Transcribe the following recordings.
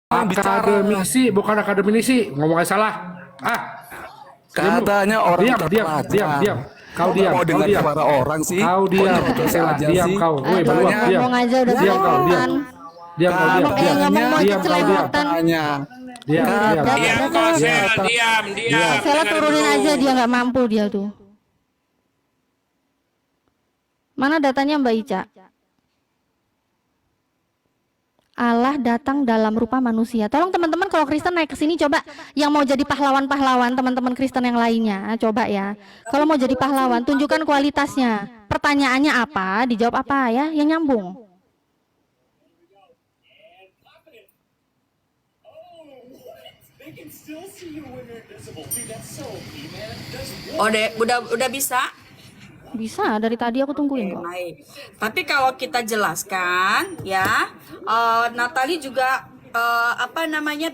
Akademisi, bukan akademisi. Ngomongnya salah. Katanya orang diam. Kau diam. Mau dengar suara orang sih. Kau diam. Diam kau. Woi, beruang, diam. Ngomong aja udah Diam kau, diam. Diam kau, diam. ngomong mau Diam kau, diam. Diam kau, Sel, diam. Sela turunin aja, dia nggak mampu dia tuh. Mana datanya Mbak Ica? Allah datang dalam rupa manusia. Tolong teman-teman kalau Kristen naik ke sini coba yang mau jadi pahlawan-pahlawan teman-teman Kristen yang lainnya, coba ya. Kalau mau jadi pahlawan tunjukkan kualitasnya. Pertanyaannya apa, dijawab apa ya yang nyambung. Oh deh, udah bisa? Bisa, dari tadi aku tungguin kok. Baik. Tapi kalau kita jelaskan ya, Natali juga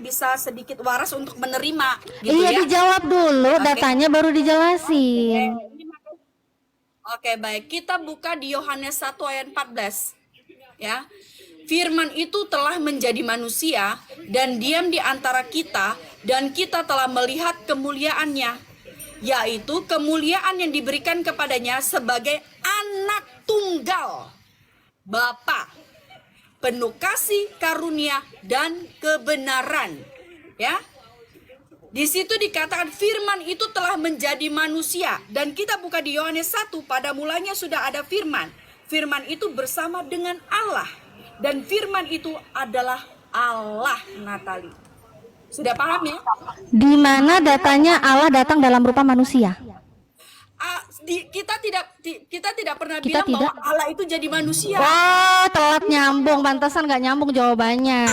bisa sedikit waras untuk menerima gitu Iya ya. dijawab dulu, datanya baru dijelasin. Oke, baik. Kita buka di Yohanes 1 ayat 14. Ya. Firman itu telah menjadi manusia dan diam di antara kita dan kita telah melihat kemuliaannya, yaitu kemuliaan yang diberikan kepadanya sebagai anak tunggal Bapa, penuh kasih, karunia dan kebenaran. Ya. Di situ dikatakan firman itu telah menjadi manusia dan kita buka di Yohanes 1, pada mulanya sudah ada firman. Firman itu bersama dengan Allah dan firman itu adalah Allah, Natali. Sudah paham ya? Di mana datanya Allah datang dalam rupa manusia? Kita tidak pernah bilang bahwa Allah itu jadi manusia. Oh, telat nyambung, pantasan nggak nyambung jawabannya.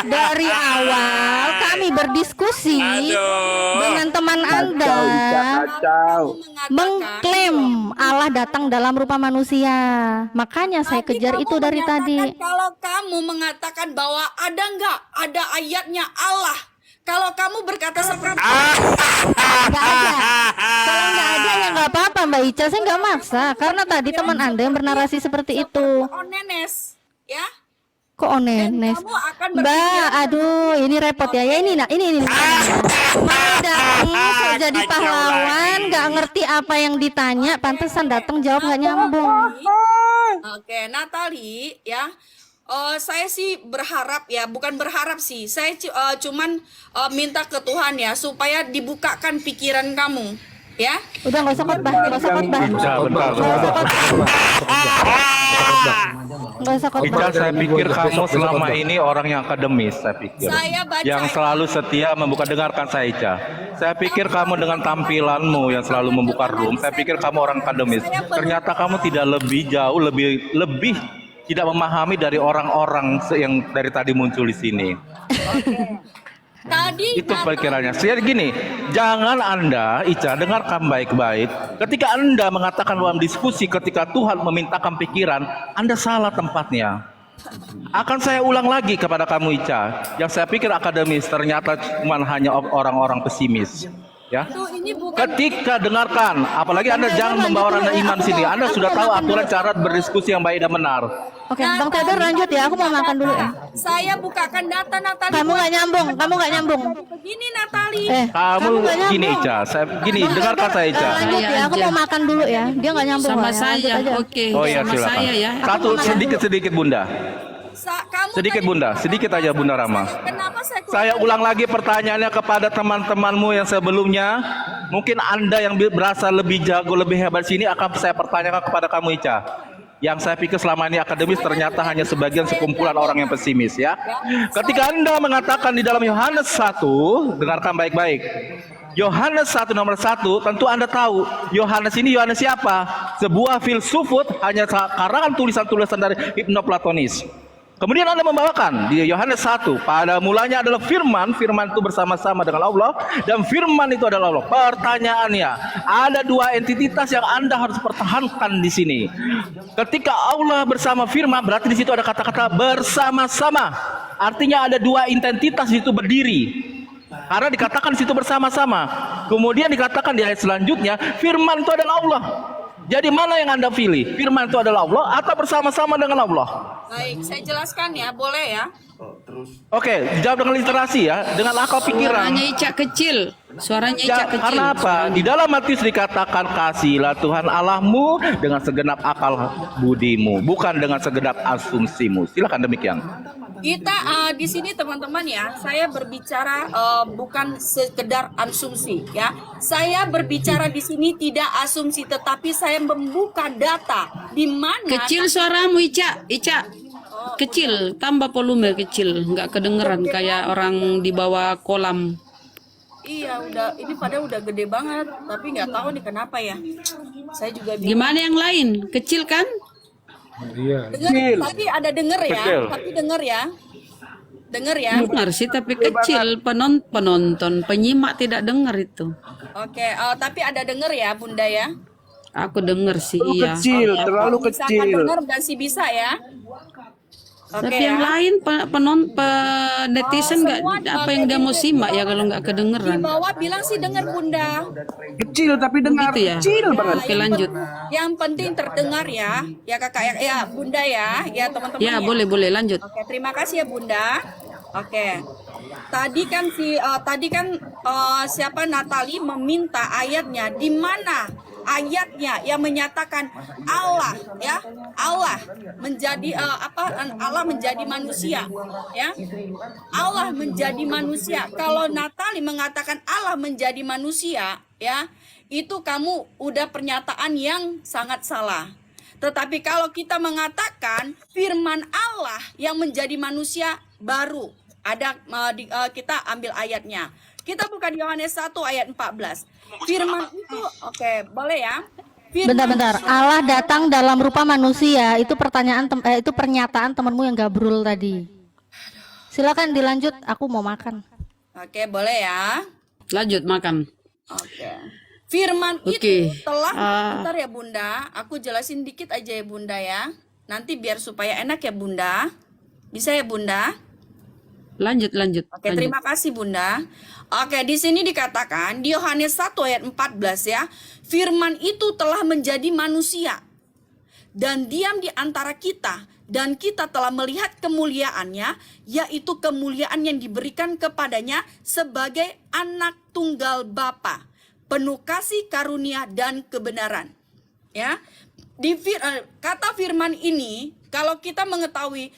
Dari awal kami berdiskusi dengan teman Anda mengklaim Allah datang dalam rupa manusia. Makanya saya kejar itu dari tadi. Kalau kamu mengatakan bahwa ada ayatnya Allah, kalau kamu berkata seperti nggak ada. Kalau nggak ada ya nggak apa-apa Mbak Ica, saya nggak maksa. Karena tadi teman Anda yang bernarasi seperti itu. Onenes, ya? Kok onenes? Mbak, aduh, ini repot ya. Ya ini mau datang jadi pahlawan, nggak ngerti apa yang ditanya, pantesan datang jawab nggak nyambung. Oke, Natali, ya. Saya sih berharap ya, bukan berharap sih. Saya cuman minta ke Tuhan ya supaya dibukakan pikiran kamu, ya. Udah nggak usah khotbah, nggak usah khotbah. Nggak usah khotbah. Ica, saya pikir kamu selama ini orang yang akademis, saya pikir. Yang selalu setia membuka, dengarkan saya Ica. Saya pikir kamu dengan tampilanmu yang selalu membuka room, saya pikir kamu orang akademis. Ternyata kamu tidak lebih jauh, lebih tidak memahami dari orang-orang yang dari tadi muncul di sini. Tadi itu pikirannya. Saya gini, jangan Anda, Ica, dengarkan baik-baik. Ketika Anda mengatakan dalam diskusi, ketika Tuhan memintakan pikiran, Anda salah tempatnya. Akan saya ulang lagi kepada kamu Ica, yang saya pikir akademis ternyata cuma hanya orang-orang pesimis. Ya. Ketika dengarkan, apalagi Anda jangan membawa ranah iman sini. Anda sudah tahu aturan cara berdiskusi yang baik dan benar. Oke, Bang Theodor lanjut ya. Aku mau makan dulu ya. Saya bukakan data Natali. Kamu nggak nyambung. Begini Natali. Kamu gini Ica, gini dengarkan saya Ica. Lanjut ya. Aku mau makan dulu ya. Dia nggak nyambung. Sama ya. saya, oke. Oh iya Sama silakan. saya ya. Satu sedikit Bunda. Sedikit aja Bunda Rama. Saya ulang lagi pertanyaannya kepada teman-temanmu yang sebelumnya. Mungkin Anda yang berasa lebih jago, lebih hebat sini akan saya pertanyakan kepada kamu Ica. Yang saya pikir selama ini akademis ternyata hanya sebagian sekumpulan orang yang pesimis ya. Ketika Anda mengatakan di dalam Yohanes 1, dengarkan baik-baik. Yohanes 1 nomor 1, tentu Anda tahu Yohanes ini Yohanes siapa? Sebuah filsufat, hanya karangan tulisan-tulisan dari Ibnu Platonis. Kemudian Anda membawakan di Yohanes 1, pada mulanya adalah firman, firman itu bersama-sama dengan Allah dan firman itu adalah Allah. Pertanyaannya, ada dua entitas yang Anda harus pertahankan di sini. Ketika Allah bersama firman, berarti di situ ada kata-kata bersama-sama. Artinya ada dua identitas itu berdiri. Karena dikatakan di situ bersama-sama. Kemudian dikatakan di ayat selanjutnya, firman itu adalah Allah. Jadi mana yang Anda pilih? Firman itu adalah Allah atau bersama-sama dengan Allah? Baik, saya jelaskan ya, boleh ya? Oke, dijawab dengan literasi ya, dengan akal pikiran. Suaranya Ica kecil. Suaranya Ica Ya, kecil. karena apa? Di dalam Matius dikatakan kasihlah Tuhan Allahmu dengan segenap akal budimu, bukan dengan segenap asumsimu. Silakan demikian. Kita di sini teman-teman ya, saya berbicara bukan sekedar asumsi ya. Saya berbicara di sini tidak asumsi, tetapi saya membuka data di mana Kecil suaramu Ica. Ica. Kecil, tambah volume kecil, nggak kedengeran kayak orang di bawah kolam. Iya udah, ini pada udah gede banget, tapi nggak tahu nih kenapa ya. Saya juga bingung. Gimana yang lain? Kecil kan? Iya. Denger, tapi ada denger ya, Kecil. tapi denger ya, denger ya. Dengar sih tapi kecil. Penonton, penyimak tidak dengar itu. Oke, tapi ada denger ya, Bunda ya. Aku denger sih iya. Kecil, terlalu Misalkan kecil. denger masih bisa ya. Oke Tapi yang ya. lain netizen nggak semua, apa yang dia mau simak ya kalau nggak Di kedengeran. bawah bilang sih denger Bunda. Kecil tapi dengar Gitu ya? kecil banget. Oke lanjut. Yang penting terdengar ya, ya kakak ya Bunda ya teman-teman. Ya boleh lanjut. Oke, terima kasih ya Bunda. Oke. Tadi kan siapa Natali meminta ayatnya di mana ayatnya yang menyatakan Allah ya, Allah menjadi Allah menjadi manusia ya. Allah menjadi manusia. Kalau Natali mengatakan Allah menjadi manusia ya, itu kamu udah pernyataan yang sangat salah. Tetapi kalau kita mengatakan firman Allah yang menjadi manusia baru ada kita ambil ayatnya. Kita buka di Yohanes 1 ayat 14. Firman itu oke, boleh ya? Bentar-bentar. Allah datang dalam rupa manusia. Itu itu pernyataan temanmu yang gabrul tadi. Silakan dilanjut. Aku mau makan. Oke, boleh ya? Lanjut makan. Oke. Firman Oke. itu telah bentar ya Bunda, aku jelasin dikit aja ya Bunda ya. Nanti biar supaya enak ya Bunda. Bisa ya Bunda? Lanjut. Oke, terima kasih Bunda. Oke, di sini dikatakan di Yohanes 1 ayat 14 ya. Firman itu telah menjadi manusia dan diam di antara kita, dan kita telah melihat kemuliaannya, yaitu kemuliaan yang diberikan kepadanya sebagai anak tunggal Bapa, penuh kasih karunia dan kebenaran. Ya. Di kata firman ini, kalau kita mengetahui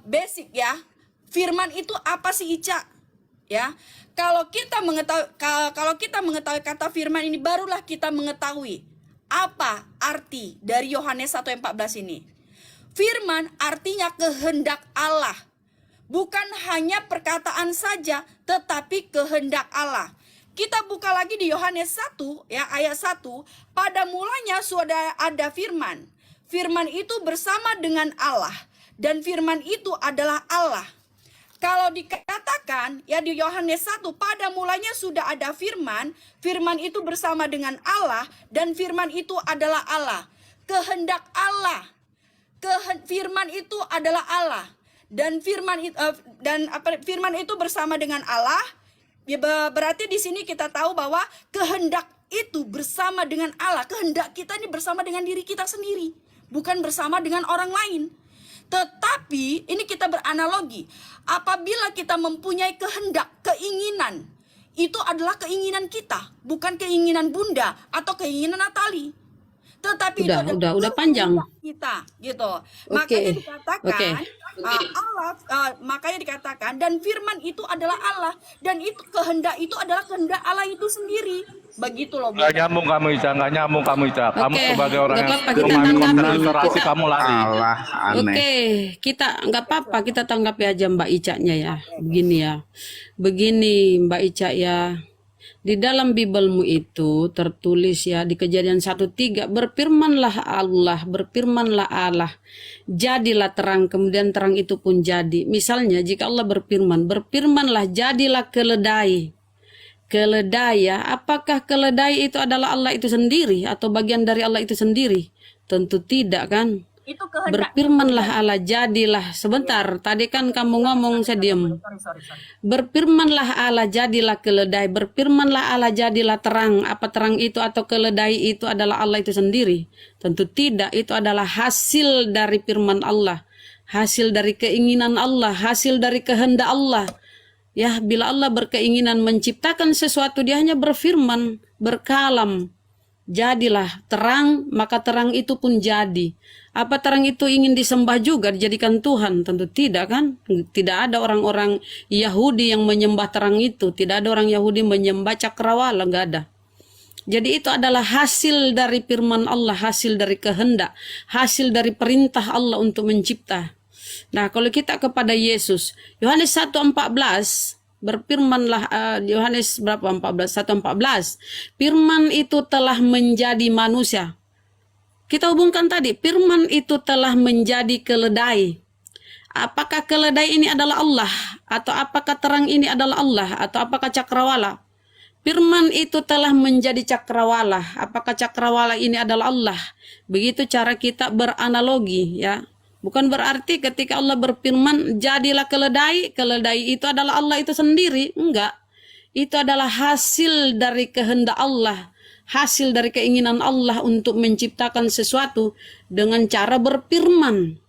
basic ya, firman itu apa sih Ica? Ya. Kalau kita mengetahui kata firman ini, barulah kita mengetahui apa arti dari Yohanes 1 ayat 14 ini. Firman artinya kehendak Allah. Bukan hanya perkataan saja, tetapi kehendak Allah. Kita buka lagi di Yohanes 1 ya, ayat 1. Pada mulanya sudah ada firman. Firman itu bersama dengan Allah, dan firman itu adalah Allah. Kalau dikatakan ya di Yohanes 1, pada mulanya sudah ada firman, firman itu bersama dengan Allah, dan firman itu adalah Allah. Kehendak Allah. Firman itu adalah Allah. Dan firman itu bersama dengan Allah. Ya, berarti di sini kita tahu bahwa kehendak itu bersama dengan Allah. Kehendak kita ini bersama dengan diri kita sendiri, bukan bersama dengan orang lain. Tetapi ini kita beranalogi, apabila kita mempunyai kehendak, keinginan, itu adalah keinginan kita, bukan keinginan Bunda atau keinginan Natali. Tetapi udah panjang kita, gitu. Oke. Makanya dikatakan dan firman itu adalah Allah, dan itu kehendak itu adalah kehendak Allah itu sendiri. Begitu loh. Nggak nyambung kamu Ica, Kamu Oke, sebagai orang nggak yang apa-apa, kita memahami tanggapi. literasi kamu lari. Allah aneh. Oke, kita nggak apa-apa, kita tanggapi aja Mbak Ica-nya ya. Begini Mbak Ica ya. Di dalam Bibelmu itu tertulis ya di Kejadian 1:3, berfirmanlah Allah, jadilah terang, kemudian terang itu pun jadi. Misalnya jika Allah berfirmanlah jadilah keledai. Keledai ya, apakah keledai itu adalah Allah itu sendiri atau bagian dari Allah itu sendiri? Tentu tidak kan? Itu kehendak. Berfirmanlah Allah, jadilah. Sebentar, tadi kan kamu ngomong saya diam. Berfirmanlah Allah, jadilah keledai. Berfirmanlah Allah, jadilah terang. Apa terang itu atau keledai itu adalah Allah itu sendiri? Tentu tidak, itu adalah hasil dari firman Allah. hasil dari keinginan Allah, hasil dari kehendak Allah. Ya, bila Allah berkeinginan menciptakan sesuatu, dia hanya berfirman, berkalam. Jadilah terang, maka terang itu pun jadi. Apa terang itu ingin disembah juga, dijadikan Tuhan? Tentu tidak kan? Tidak ada orang-orang Yahudi yang menyembah terang itu. Tidak ada orang Yahudi menyembah cakrawala, enggak ada. Jadi itu adalah hasil dari firman Allah, hasil dari kehendak, hasil dari perintah Allah untuk mencipta. Nah, kalau kita kepada Yesus, Yohanes 1:14 berfirmanlah, Yohanes berapa 14 1:14, firman itu telah menjadi manusia. Kita hubungkan tadi, firman itu telah menjadi keledai. Apakah keledai ini adalah Allah, atau apakah terang ini adalah Allah, atau apakah cakrawala? Firman itu telah menjadi cakrawala. Apakah cakrawala ini adalah Allah? Begitu cara kita beranalogi, ya. Bukan berarti ketika Allah berfirman, jadilah keledai, keledai itu adalah Allah itu sendiri. Enggak. Itu adalah hasil dari kehendak Allah, hasil dari keinginan Allah untuk menciptakan sesuatu dengan cara berfirman.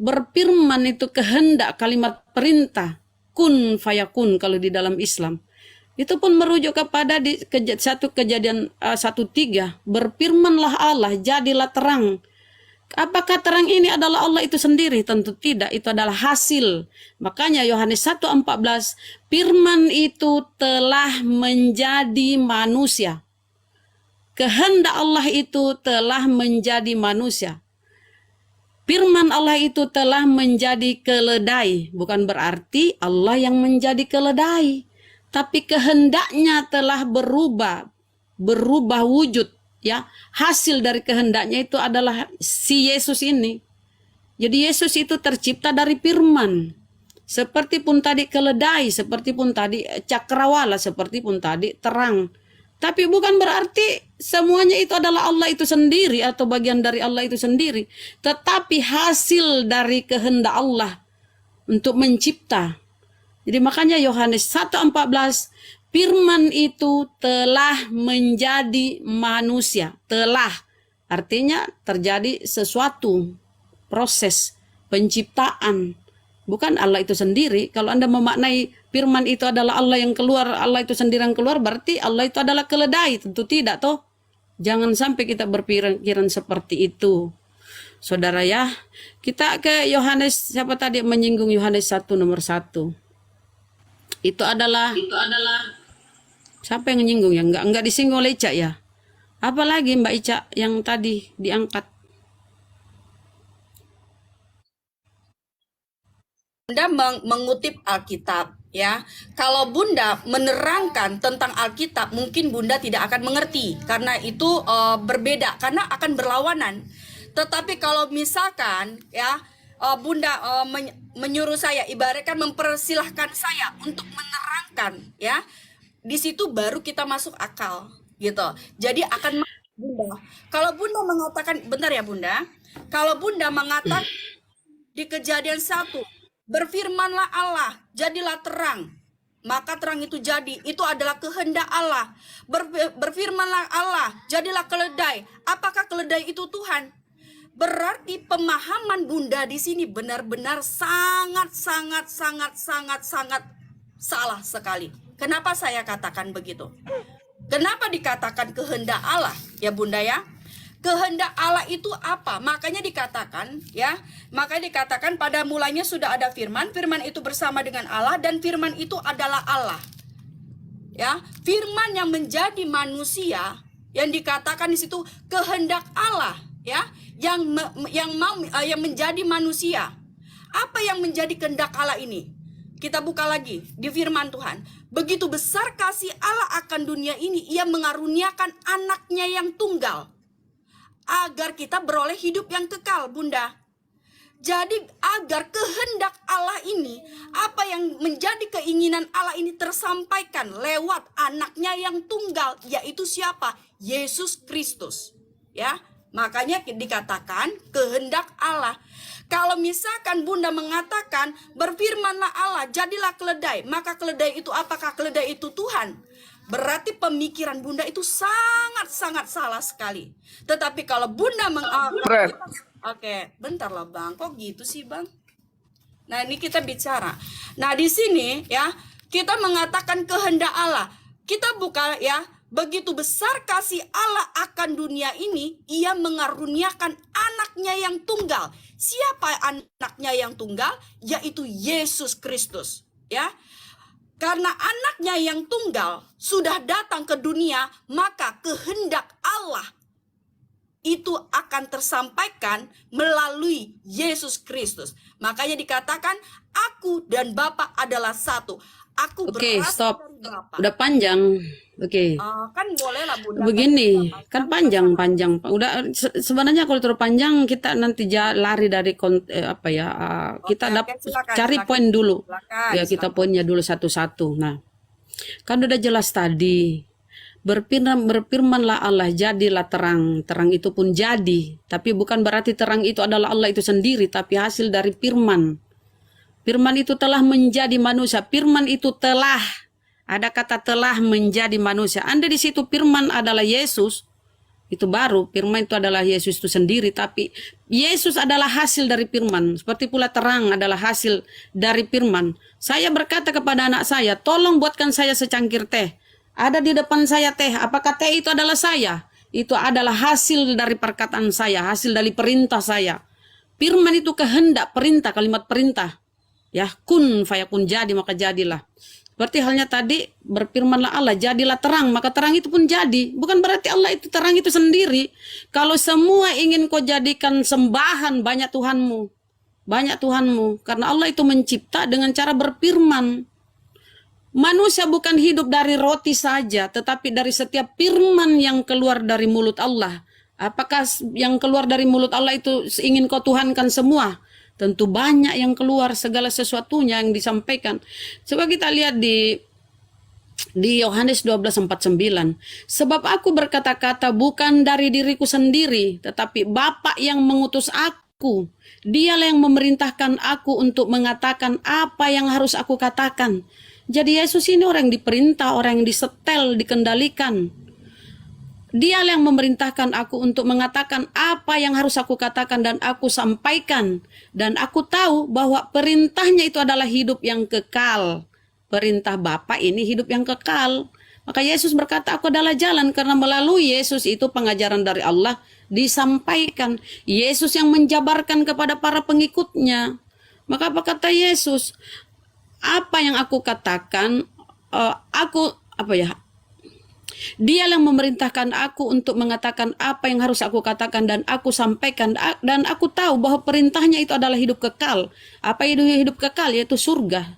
Berfirman itu kehendak, kalimat perintah. Kun fayakun kalau di dalam Islam. Itu pun merujuk kepada di satu Kejadian 1:3. Berfirmanlah Allah, jadilah terang. Apakah terang ini adalah Allah itu sendiri? Tentu tidak, itu adalah hasil. Makanya Yohanes 1:14, firman itu telah menjadi manusia. Kehendak Allah itu telah menjadi manusia. Firman Allah itu telah menjadi keledai. Bukan berarti Allah yang menjadi keledai. Tapi kehendaknya telah berubah wujud, ya. Hasil dari kehendaknya itu adalah si Yesus ini. Jadi Yesus itu tercipta dari firman. Seperti pun tadi keledai, seperti pun tadi cakrawala, seperti pun tadi terang. Tapi bukan berarti semuanya itu adalah Allah itu sendiri atau bagian dari Allah itu sendiri. Tetapi hasil dari kehendak Allah untuk mencipta. Jadi makanya Yohanes 1:14, firman itu telah menjadi manusia. Telah, artinya terjadi sesuatu, proses penciptaan. Bukan Allah itu sendiri. Kalau Anda memaknai firman itu adalah Allah yang keluar, Allah itu sendiri yang keluar, berarti Allah itu adalah keledai. Tentu tidak, toh. Jangan sampai kita berpikiran seperti itu. Saudara ya, kita ke Yohanes, siapa tadi menyinggung Yohanes 1 nomor 1. Itu adalah siapa yang menyinggung ya? Enggak disinggung oleh Ica ya. Apalagi Mbak Ica yang tadi diangkat. Bunda mengutip Alkitab, ya. Kalau Bunda menerangkan tentang Alkitab, mungkin Bunda tidak akan mengerti karena itu berbeda, karena akan berlawanan. Tetapi kalau misalkan ya Bunda menyuruh saya, ibaratkan mempersilahkan saya untuk menerangkan, ya, di situ baru kita masuk akal, gitu. Jadi akan Bunda. Kalau Bunda mengatakan, bentar ya Bunda, kalau Bunda mengatakan di Kejadian 1, berfirmanlah Allah, jadilah terang, maka terang itu jadi. Itu adalah kehendak Allah. Berfirmanlah Allah, jadilah keledai. Apakah keledai itu Tuhan? Berarti pemahaman Bunda di sini benar-benar sangat salah sekali. Kenapa saya katakan begitu? Kenapa dikatakan kehendak Allah? Ya Bunda ya. Kehendak Allah itu apa? Makanya dikatakan, ya. Makanya dikatakan pada mulanya sudah ada firman, firman itu bersama dengan Allah dan firman itu adalah Allah. Ya, firman yang menjadi manusia yang dikatakan di situ kehendak Allah, ya. Yang menjadi manusia. Apa yang menjadi kehendak Allah ini? Kita buka lagi di firman Tuhan. Begitu besar kasih Allah akan dunia ini, Ia mengaruniakan anaknya yang tunggal agar kita beroleh hidup yang kekal, Bunda. Jadi agar kehendak Allah ini, apa yang menjadi keinginan Allah ini tersampaikan lewat anaknya yang tunggal, yaitu siapa? Yesus Kristus, ya. Makanya dikatakan kehendak Allah. Kalau misalkan Bunda mengatakan berfirmanlah Allah, jadilah keledai, maka keledai itu apakah keledai itu Tuhan? Berarti pemikiran Bunda itu sangat salah sekali. Tetapi kalau Bunda Oke, bentar loh Bang, kok gitu sih Bang? Nah, ini kita bicara. Nah, di sini ya, kita mengatakan kehendak Allah. Kita buka ya, begitu besar kasih Allah akan dunia ini, ia mengaruniakan anaknya yang tunggal. Siapa anaknya yang tunggal? Yaitu Yesus Kristus. Ya, karena anaknya yang tunggal sudah datang ke dunia, maka kehendak Allah itu akan tersampaikan melalui Yesus Kristus. Makanya dikatakan, aku dan Bapa adalah satu. Aku Oke, berasal stop. dari Bapa. Udah panjang. Oke. Kan boleh lah Bunda. Begini, kan panjang. Udah sebenarnya kalau terlalu panjang kita nanti lari dari kita silakan, cari silakan. poin dulu. Silakan, Ya, kita silakan. poinnya dulu satu-satu. Nah, kan udah jelas tadi. Berfirmanlah Allah, jadilah terang. Terang itu pun jadi. Tapi bukan berarti terang itu adalah Allah itu sendiri, tapi hasil dari firman. Firman itu telah menjadi manusia. Firman itu telah, ada kata telah menjadi manusia. Anda di situ firman adalah Yesus, itu baru. Firman itu adalah Yesus itu sendiri, tapi Yesus adalah hasil dari firman. Seperti pula terang adalah hasil dari firman. Saya berkata kepada anak saya, tolong buatkan saya secangkir teh. Ada di depan saya teh. Apakah teh itu adalah saya? Itu adalah hasil dari perkataan saya, hasil dari perintah saya. Firman itu kehendak, perintah, kalimat perintah. Ya, kun fayakun, jadi maka jadilah. Berarti halnya tadi berfirmanlah Allah, jadilah terang, maka terang itu pun jadi. Bukan berarti Allah itu terang itu sendiri. Kalau semua ingin kau jadikan sembahan banyak Tuhanmu, karena Allah itu mencipta dengan cara berfirman. Manusia bukan hidup dari roti saja, tetapi dari setiap firman yang keluar dari mulut Allah. Apakah yang keluar dari mulut Allah itu ingin kau tuhankan semua? Tentu banyak yang keluar, segala sesuatunya yang disampaikan. Coba kita lihat di Yohanes 12:49. Sebab aku berkata-kata bukan dari diriku sendiri, tetapi Bapa yang mengutus aku. Dialah yang memerintahkan aku untuk mengatakan apa yang harus aku katakan. Jadi Yesus ini orang yang diperintah, orang yang disetel, dikendalikan. Dialah yang memerintahkan aku untuk mengatakan apa yang harus aku katakan dan aku sampaikan. Dan aku tahu bahwa perintahnya itu adalah hidup yang kekal. Perintah Bapa ini hidup yang kekal. Maka Yesus berkata, aku adalah jalan, karena melalui Yesus itu pengajaran dari Allah disampaikan. Yesus yang menjabarkan kepada para pengikutnya. Maka apa kata Yesus? Apa yang aku katakan, Dia yang memerintahkan aku untuk mengatakan apa yang harus aku katakan dan aku sampaikan, dan aku tahu bahwa perintahnya itu adalah hidup kekal. Apa itu hidup kekal? Yaitu surga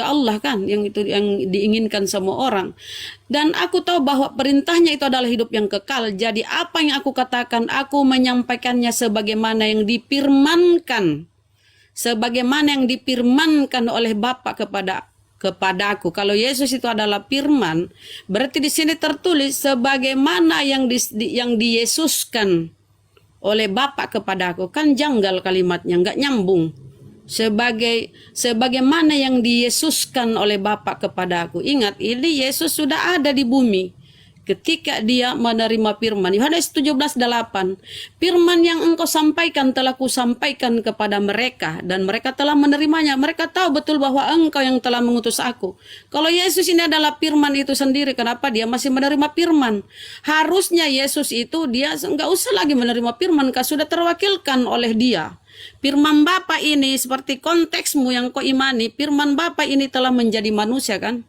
Allah kan, yang itu yang diinginkan semua orang. Dan aku tahu bahwa perintahnya itu adalah hidup yang kekal. Jadi apa yang aku katakan, aku menyampaikannya sebagaimana yang difirmankan oleh Bapa kepadaku. Kalau Yesus itu adalah firman, berarti di sini tertulis sebagaimana yang diyesuskan oleh Bapa kepadaku. Kan janggal kalimatnya, nggak nyambung. Sebagaimana yang diyesuskan oleh Bapa kepadaku. Ingat, ini Yesus sudah ada di bumi ketika dia menerima firman. Yohanes 17:8. Firman yang engkau sampaikan telah kusampaikan kepada mereka, dan mereka telah menerimanya. Mereka tahu betul bahwa engkau yang telah mengutus aku. Kalau Yesus ini adalah firman itu sendiri, kenapa dia masih menerima firman? Harusnya Yesus itu dia enggak usah lagi menerima firman, karena sudah terwakilkan oleh dia. Firman Bapa ini seperti konteksmu yang kau imani, firman Bapa ini telah menjadi manusia kan?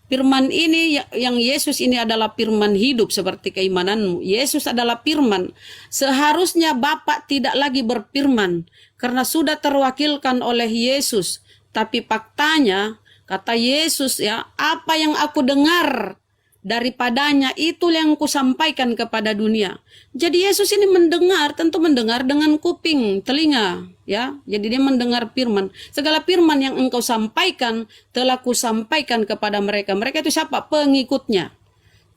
Firman ini yang Yesus ini adalah firman hidup seperti keimananmu. Yesus adalah firman. Seharusnya Bapa tidak lagi berfirman karena sudah terwakilkan oleh Yesus. Tapi faktanya kata Yesus ya, apa yang aku dengar daripadanya itu yang kusampaikan kepada dunia. Jadi Yesus ini mendengar, tentu mendengar dengan kuping, telinga, ya. Jadi dia mendengar firman. Segala firman yang engkau sampaikan telah kusampaikan kepada mereka. Mereka itu siapa? Pengikutnya.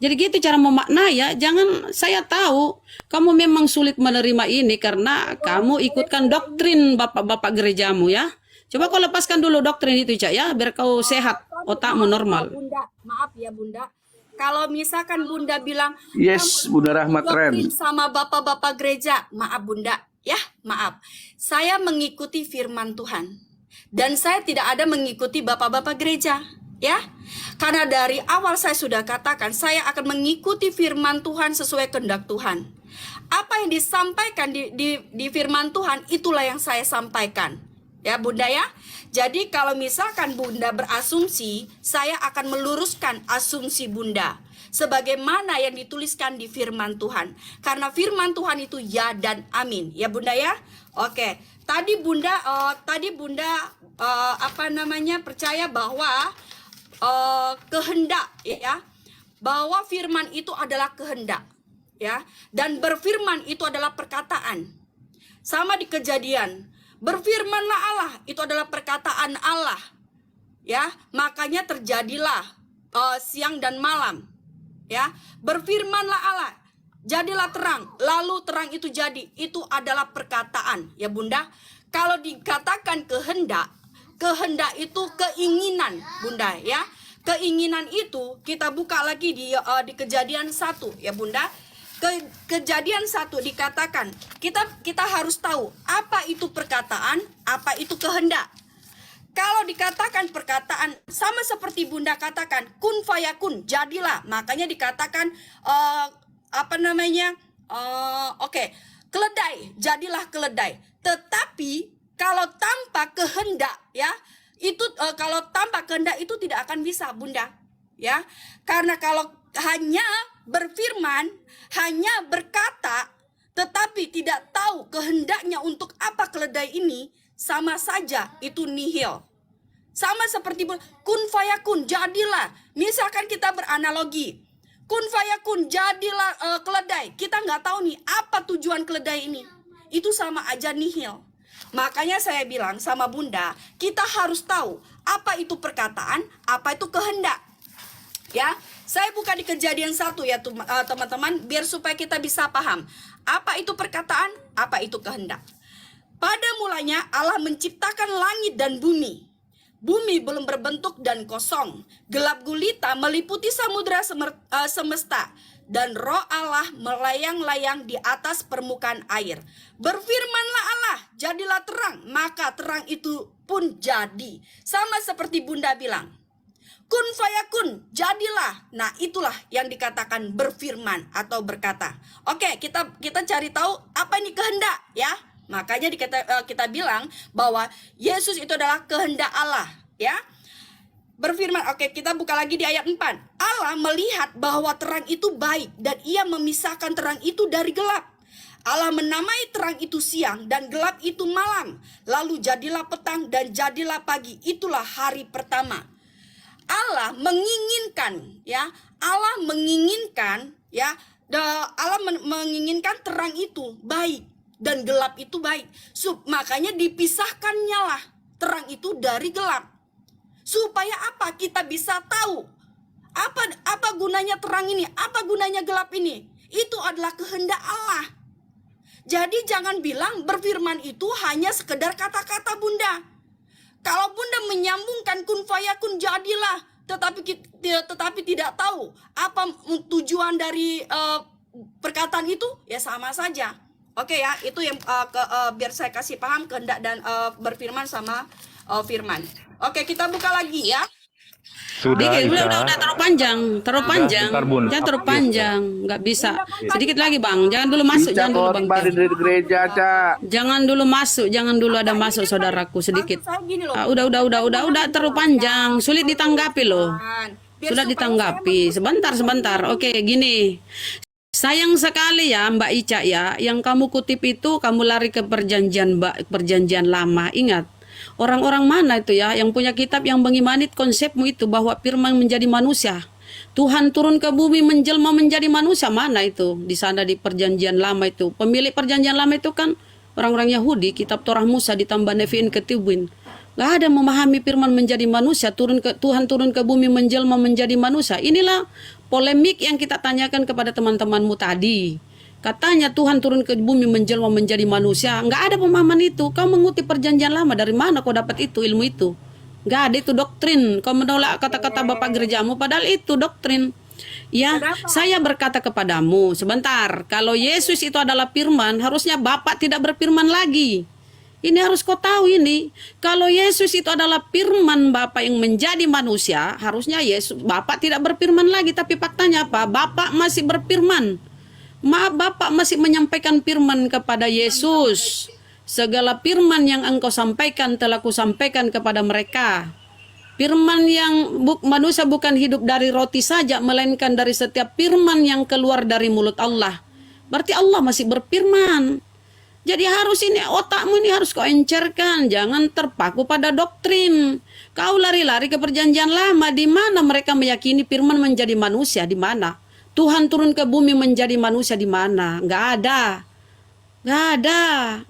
Jadi gitu cara memaknai ya. Jangan saya tahu kamu memang sulit menerima ini karena kamu ikutkan doktrin bapak-bapak gerejamu ya. Coba kau lepaskan dulu doktrin itu Cak ya, biar kau sehat, otakmu normal. Bunda, maaf ya Bunda. Kalau misalkan Bunda bilang, Yes, Bunda Rahmat Ren. sama bapak-bapak gereja, maaf Bunda, ya maaf. Saya mengikuti firman Tuhan. Dan saya tidak ada mengikuti bapak-bapak gereja, ya. Karena dari awal saya sudah katakan, saya akan mengikuti firman Tuhan sesuai kehendak Tuhan. Apa yang disampaikan di firman Tuhan, itulah yang saya sampaikan. Ya Bunda ya. Jadi kalau misalkan Bunda berasumsi, saya akan meluruskan asumsi Bunda sebagaimana yang dituliskan di firman Tuhan. Karena firman Tuhan itu ya dan amin. Ya Bunda ya. Oke. Tadi Bunda percaya bahwa kehendak, ya. Bahwa firman itu adalah kehendak, ya. Dan berfirman itu adalah perkataan. Sama di Kejadian, berfirmanlah Allah, itu adalah perkataan Allah, ya. Makanya terjadilah siang dan malam, ya. Berfirmanlah Allah, jadilah terang, lalu terang itu jadi. Itu adalah perkataan, ya Bunda. Kalau dikatakan kehendak itu keinginan, Bunda, ya. Keinginan itu kita buka lagi di Kejadian 1, ya Bunda. Kejadian 1 dikatakan, kita harus tahu apa itu perkataan, apa itu kehendak. Kalau dikatakan perkataan, sama seperti Bunda katakan, kun fayakun, jadilah. Makanya dikatakan keledai, jadilah keledai. Tetapi kalau tanpa kehendak, ya, itu kalau tanpa kehendak itu tidak akan bisa, Bunda, ya. Karena kalau hanya berfirman, hanya berkata, tetapi tidak tahu kehendaknya untuk apa keledai ini, sama saja itu nihil. Sama seperti kun fayakun, jadilah. Misalkan kita beranalogi, kun fayakun, jadilah keledai. Kita nggak tahu nih apa tujuan keledai ini. Itu sama aja nihil. Makanya saya bilang sama Bunda, kita harus tahu apa itu perkataan, apa itu kehendak. Ya, saya buka di Kejadian 1 ya teman-teman, biar supaya kita bisa paham apa itu perkataan, apa itu kehendak. Pada mulanya Allah menciptakan langit dan bumi. Bumi belum berbentuk dan kosong, gelap gulita meliputi samudera semesta, dan roh Allah melayang-layang di atas permukaan air. Berfirmanlah Allah, jadilah terang, maka terang itu pun jadi. Sama seperti Bunda bilang, kun fayakun, jadilah. Nah, itulah yang dikatakan berfirman atau berkata. Oke, kita cari tahu apa ini kehendak, ya. Makanya kita bilang bahwa Yesus itu adalah kehendak Allah, ya. Berfirman, oke, kita buka lagi di ayat 4. Allah melihat bahwa terang itu baik dan ia memisahkan terang itu dari gelap. Allah menamai terang itu siang dan gelap itu malam. Lalu jadilah petang dan jadilah pagi. Itulah hari pertama. Allah menginginkan, ya. Allah menginginkan, ya. Allah menginginkan terang itu baik dan gelap itu baik. Makanya dipisahkannya lah terang itu dari gelap. Supaya apa? Kita bisa tahu apa gunanya terang ini, apa gunanya gelap ini. Itu adalah kehendak Allah. Jadi jangan bilang berfirman itu hanya sekedar kata-kata Bunda. Kalau Bunda menyambungkan kun fayakun jadilah, tetapi tidak tahu apa tujuan dari perkataan itu, ya sama saja. Oke ya, itu yang biar saya kasih paham kehendak dan berfirman sama firman. Oke, kita buka lagi ya. Sudah, udah terlalu panjang, bentar, Bun. jangan terlalu panjang, nggak bisa. Sedikit lagi Bang, jangan dulu masuk, jangan dulu Bang. Dari gereja, Cak. Jangan dulu ada masuk saudaraku sedikit. Udah terlalu panjang, sulit ditanggapi loh. Sudah ditanggapi. Sebentar. Oke, gini. Sayang sekali ya Mbak Ica ya, yang kamu kutip itu kamu lari ke perjanjian lama. Ingat, orang-orang mana itu ya yang punya kitab yang mengimani konsepmu itu bahwa firman menjadi manusia. Tuhan turun ke bumi menjelma menjadi manusia, mana itu? Di sana di perjanjian lama itu. Pemilik perjanjian lama itu kan orang-orang Yahudi, kitab Torah Musa ditambah Nevi'in Ketubin. Gak ada memahami firman menjadi manusia, Tuhan turun ke bumi menjelma menjadi manusia. Inilah polemik yang kita tanyakan kepada teman-temanmu tadi. Katanya Tuhan turun ke bumi menjelma menjadi manusia. Nggak ada pemahaman itu. Kau mengutip perjanjian lama, dari mana kau dapat itu ilmu itu? Nggak ada, itu doktrin. Kau menolak kata-kata Bapak gerejamu, padahal itu doktrin. Ya, saya berkata kepadamu, sebentar. Kalau Yesus itu adalah firman, harusnya Bapak tidak berfirman lagi. Ini harus kau tahu ini. Kalau Yesus itu adalah firman Bapa yang menjadi manusia, harusnya Yesus Bapa tidak berfirman lagi, tapi faktanya apa? Bapa masih berfirman. Bapa masih menyampaikan firman kepada Yesus. Segala firman yang engkau sampaikan telah kusampaikan kepada mereka. Firman yang manusia bukan hidup dari roti saja, melainkan dari setiap firman yang keluar dari mulut Allah. Berarti Allah masih berfirman. Jadi harus ini, otakmu ini harus kau encerkan. Jangan terpaku pada doktrin. Kau lari-lari ke perjanjian lama. Di mana mereka meyakini firman menjadi manusia? Di mana? Tuhan turun ke bumi menjadi manusia di mana? Nggak ada. Nggak ada.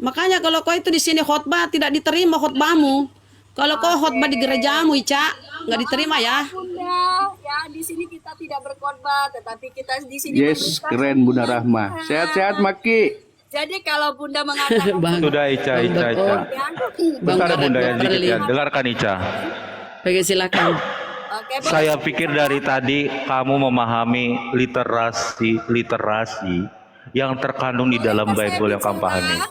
Makanya kalau kau itu di sini khotbah, tidak diterima khotbahmu. Kalau kau khotbah di gerejamu, Ica, nggak diterima ya. Bunda, ya di sini kita tidak berkhotbah, tetapi kita di sini Yes, keren Bunda Rahma. Sehat-sehat Maki. Jadi kalau Bunda mengatakan Sudah Ica. Bentar Bunda yang dikit ya. Dengarkan Ica. Oke, silakan. Oke, Saya pikir dari tadi kamu memahami literasi yang terkandung di dalam Bible yang kamu pahami.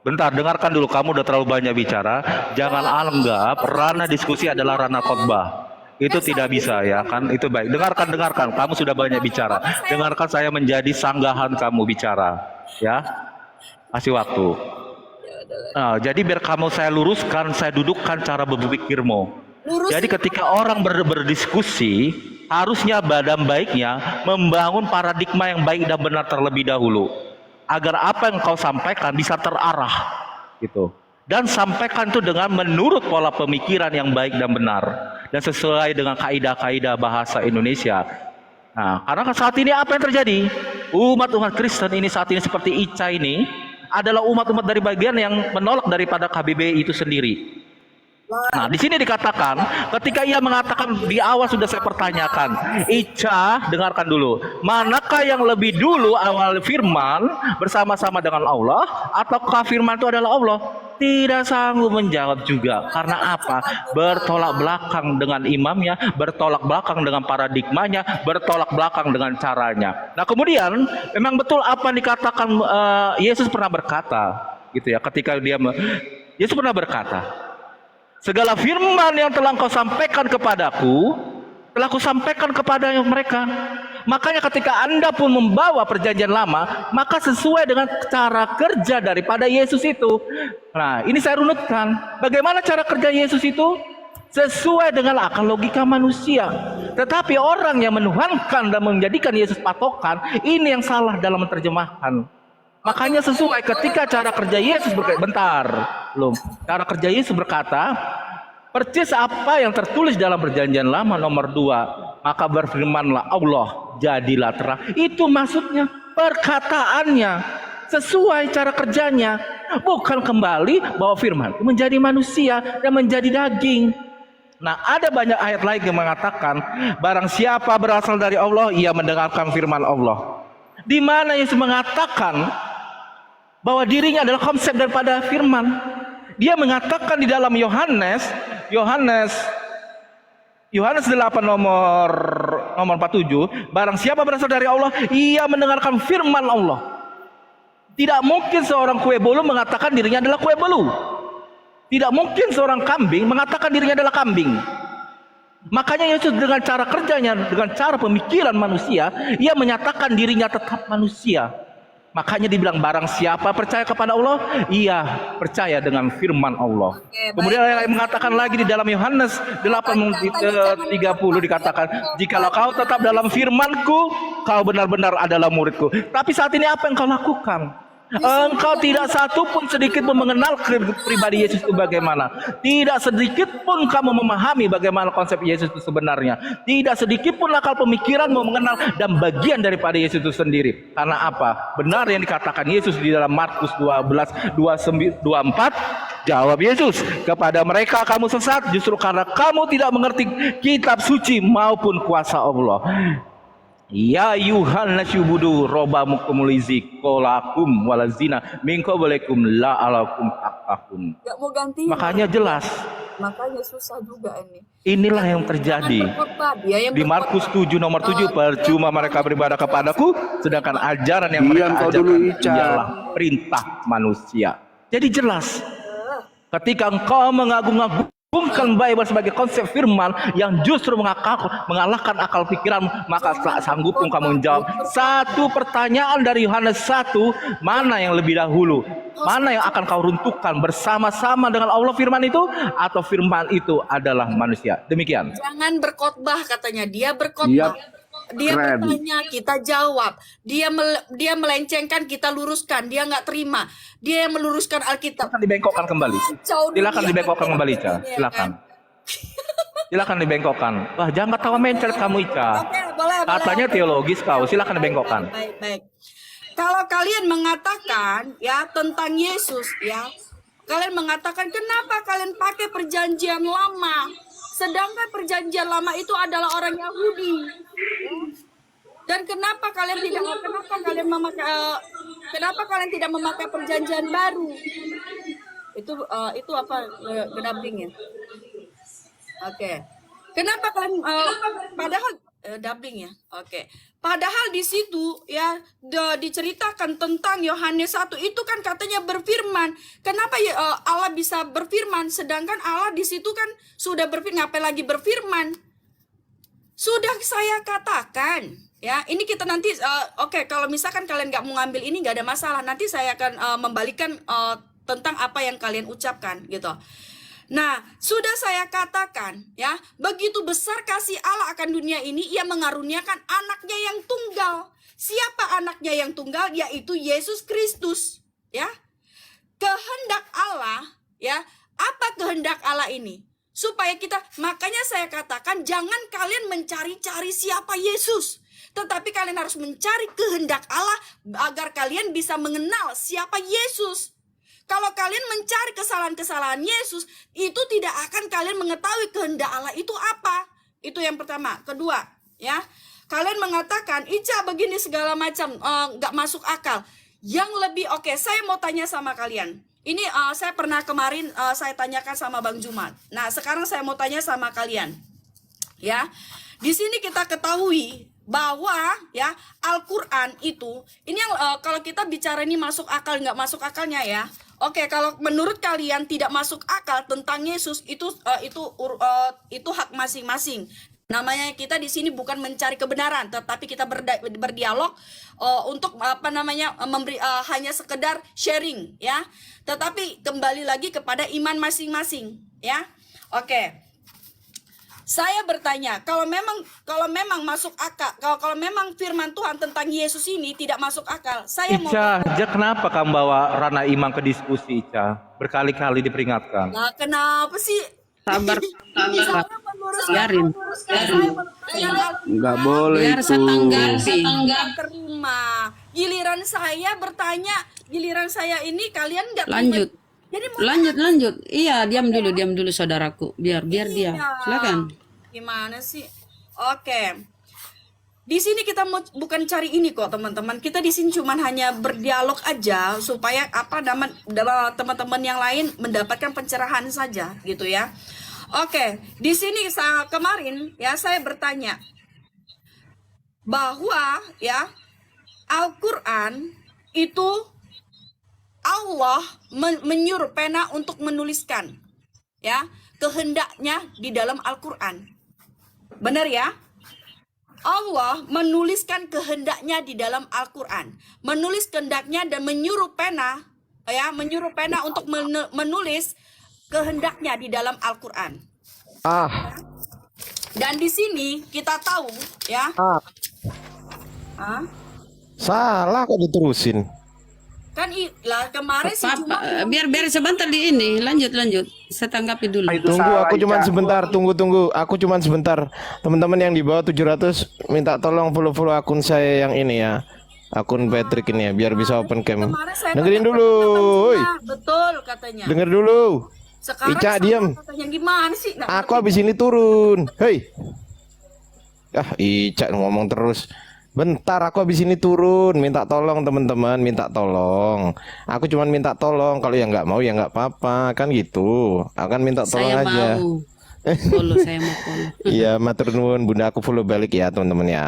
Bentar, dengarkan dulu. Kamu udah terlalu banyak bicara. Jangan anggap ranah diskusi adalah ranah khotbah. Itu tidak bisa ya kan? Itu baik. Dengarkan. Kamu sudah banyak bicara. Dengarkan saya menjadi sanggahan kamu bicara. Ya. Kasih waktu. Nah, jadi biar kamu saya luruskan, saya dudukkan cara berpikirmu. Jadi ketika orang berdiskusi, harusnya badan baiknya membangun paradigma yang baik dan benar terlebih dahulu, agar apa yang kau sampaikan bisa terarah, gitu. Dan sampaikan itu dengan menurut pola pemikiran yang baik dan benar dan sesuai dengan kaidah-kaidah bahasa Indonesia. Nah, karena saat ini apa yang terjadi? Umat Kristen ini saat ini seperti Ica ini adalah umat-umat dari bagian yang menolak daripada KBBI itu sendiri. Nah, di sini dikatakan, ketika ia mengatakan di awal sudah saya pertanyakan, Ica, dengarkan dulu, manakah yang lebih dulu awal firman bersama-sama dengan Allah, ataukah firman itu adalah Allah? Tidak sanggup menjawab juga. Karena apa? Bertolak belakang dengan imamnya, bertolak belakang dengan paradigmanya, bertolak belakang dengan caranya. Nah, kemudian memang betul apa yang dikatakan Yesus pernah berkata, gitu ya, ketika Yesus pernah berkata, segala firman yang telah kau sampaikan kepadaku, telah kusampaikan kepada mereka. Makanya ketika Anda pun membawa perjanjian lama, maka sesuai dengan cara kerja daripada Yesus itu. Nah, ini saya runutkan. Bagaimana cara kerja Yesus itu? Sesuai dengan akal logika manusia. Tetapi orang yang menuhankan dan menjadikan Yesus patokan, ini yang salah dalam menerjemahkan. Makanya sesuai ketika cara kerja Yesus cara kerja Yesus berkata, percis apa yang tertulis dalam perjanjian lama nomor 2, maka berfirmanlah Allah, jadilah terang. Itu maksudnya, perkataannya sesuai cara kerjanya, bukan kembali bahwa firman itu menjadi manusia dan menjadi daging. Nah, ada banyak ayat lain yang mengatakan, barang siapa berasal dari Allah, ia mendengarkan firman Allah. Di mana Yesus mengatakan bahwa dirinya adalah konsep daripada firman. Dia mengatakan di dalam Yohanes 8 nomor 47, barang siapa berasal dari Allah, ia mendengarkan firman Allah. Tidak mungkin seorang kue bolu mengatakan dirinya adalah kue bolu. Tidak mungkin seorang kambing mengatakan dirinya adalah kambing. Makanya Yesus dengan cara kerjanya, dengan cara pemikiran manusia, ia menyatakan dirinya tetap manusia. Makanya dibilang barang siapa percaya kepada Allah, ia percaya dengan firman Allah. Kemudian yang mengatakan lagi di dalam Yohanes 8:30 dikatakan, jikalau kau tetap dalam firmanku, kau benar-benar adalah muridku. Tapi saat ini apa yang kau lakukan? Engkau tidak satu pun sedikit pun mengenal pribadi Yesus itu bagaimana. Tidak sedikit pun kamu memahami bagaimana konsep Yesus itu sebenarnya. Tidak sedikit pun akal pemikiranmu mengenal dan bagian daripada Yesus itu sendiri. Karena apa? Benar yang dikatakan Yesus di dalam Markus 12:24. Jawab Yesus, kepada mereka kamu sesat justru karena kamu tidak mengerti kitab suci maupun kuasa Allah. Ya Yuhannes yubudu robamu kumulizi kolakum walazina minko balekum la alakum takahun. Gak mau ganti. Makanya jelas. Makanya susah juga ini. Inilah yang terjadi di Markus 7 nomor 7, percuma mereka beribadah kepadaku sedangkan ajaran yang mereka ajarkan ialah perintah manusia. Jadi jelas. Ketika engkau mengagung-agungkan Bible sebagai konsep firman yang justru mengalahkan akal pikiran, maka tak sanggup engkau menjawab satu pertanyaan dari Yohanes 1, mana yang lebih dahulu? Mana yang akan kau runtuhkan bersama-sama dengan Allah firman itu, atau firman itu adalah manusia? Demikian. Jangan berkhotbah katanya. Dia berkhotbah. Yap. Dia Keren. bertanya, kita jawab. Dia melencengkan, kita luruskan. Dia nggak terima. Dia yang meluruskan Alkitab. Silakan dibengkokkan kembali. Silakan dibengkokkan kembali, Ica. Silakan. Silakan dibengkokkan. Wah, jangan ketawa mencret kamu, Ica. Oke, boleh. Katanya teologis kau. Silakan dibengkokkan. Baik. Kalau kalian mengatakan ya tentang Yesus ya, kalian mengatakan kenapa kalian pakai perjanjian lama, sedangkan perjanjian lama itu adalah orang Yahudi. Dan kenapa kalian tidak memakai perjanjian baru? Itu apa doubling ya? Oke. Kenapa kalian padahal doubling ya? Oke. Padahal di situ ya diceritakan tentang Yohanes 1 itu kan katanya berfirman. Kenapa Allah bisa berfirman sedangkan Allah di situ kan sudah berfirman, ngapain lagi berfirman? Sudah saya katakan ya, ini kita nanti oke, kalau misalkan kalian nggak mau ngambil ini nggak ada masalah, nanti saya akan membalikan tentang apa yang kalian ucapkan gitu. Nah, sudah saya katakan ya, begitu besar kasih Allah akan dunia ini, ia mengaruniakan anaknya yang tunggal. Siapa anaknya yang tunggal? Yaitu Yesus Kristus ya. Kehendak Allah ya, apa kehendak Allah ini? Supaya kita, makanya saya katakan jangan kalian mencari-cari siapa Yesus, tetapi kalian harus mencari kehendak Allah agar kalian bisa mengenal siapa Yesus. Kalau kalian mencari kesalahan-kesalahan Yesus, itu tidak akan kalian mengetahui kehendak Allah itu apa. Itu yang pertama. Kedua, ya, kalian mengatakan Ica begini segala macam, nggak masuk akal. Yang lebih oke, saya mau tanya sama kalian. Ini saya pernah kemarin saya tanyakan sama Bang Jumat. Nah, sekarang saya mau tanya sama kalian. Ya, di sini kita ketahui bahwa ya Al-Quran itu, ini yang kalau kita bicara ini masuk akal nggak masuk akalnya ya. Oke, kalau menurut kalian tidak masuk akal tentang Yesus itu hak masing-masing. Namanya kita di sini bukan mencari kebenaran, tetapi kita berdialog untuk memberi hanya sekedar sharing ya. Tetapi kembali lagi kepada iman masing-masing ya. Oke. Saya bertanya, kalau memang masuk akal, kalau memang firman Tuhan tentang Yesus ini tidak masuk akal, saya mau Ica, kenapa kamu bawa ranah iman ke diskusi, Ica? Berkali-kali diperingatkan. Nah, kenapa sih? Sabar. Biarin. Nggak boleh Biar itu. saya tanggapi. Terima. Giliran saya bertanya, giliran saya ini kalian nggak Lanjut. Jadi Lanjut. Iya, diam dulu saudaraku. Biar dia. Silakan. Gimana sih? Oke. Di sini kita mau bukan cari ini kok, teman-teman. Kita di sini cuman hanya berdialog aja supaya teman-teman yang lain mendapatkan pencerahan saja gitu ya. Oke, di sini kemarin ya saya bertanya bahwa ya Al-Qur'an itu Allah menyuruh pena untuk menuliskan ya kehendaknya di dalam Al-Qur'an. Benar ya? Allah menuliskan kehendaknya di dalam Al-Qur'an. Menulis kehendaknya dan menyuruh pena untuk menulis kehendaknya di dalam Al-Qur'an. Dan di sini kita tahu ya. Salah kok diterusin. Kan kemarin sih cuma Biar sebentar di ini. Lanjut. Saya tanggapi dulu. Tunggu, aku cuman sebentar. Tunggu. Aku cuman sebentar. Teman-teman yang di bawah 700 minta tolong follow akun saya yang ini ya. Akun Patrick ini ya, biar bisa open cam. kemarin saya Dengerin tanya dulu. teman-teman Woi. semua. Betul katanya. Denger dulu. Sekarang Ica, sama diam. katanya gimana sih? Nggak Aku ngerti. habis ini turun. Hei. Ica ngomong terus. Bentar, aku habis ini turun. Minta tolong teman-teman, minta tolong. Aku cuman minta tolong. Kalau yang nggak mau ya nggak apa-apa, kan gitu. Akan minta tolong Saya aja. mau saya mau follow. Iya, matur nuwun Bunda, aku follow balik ya teman-teman ya.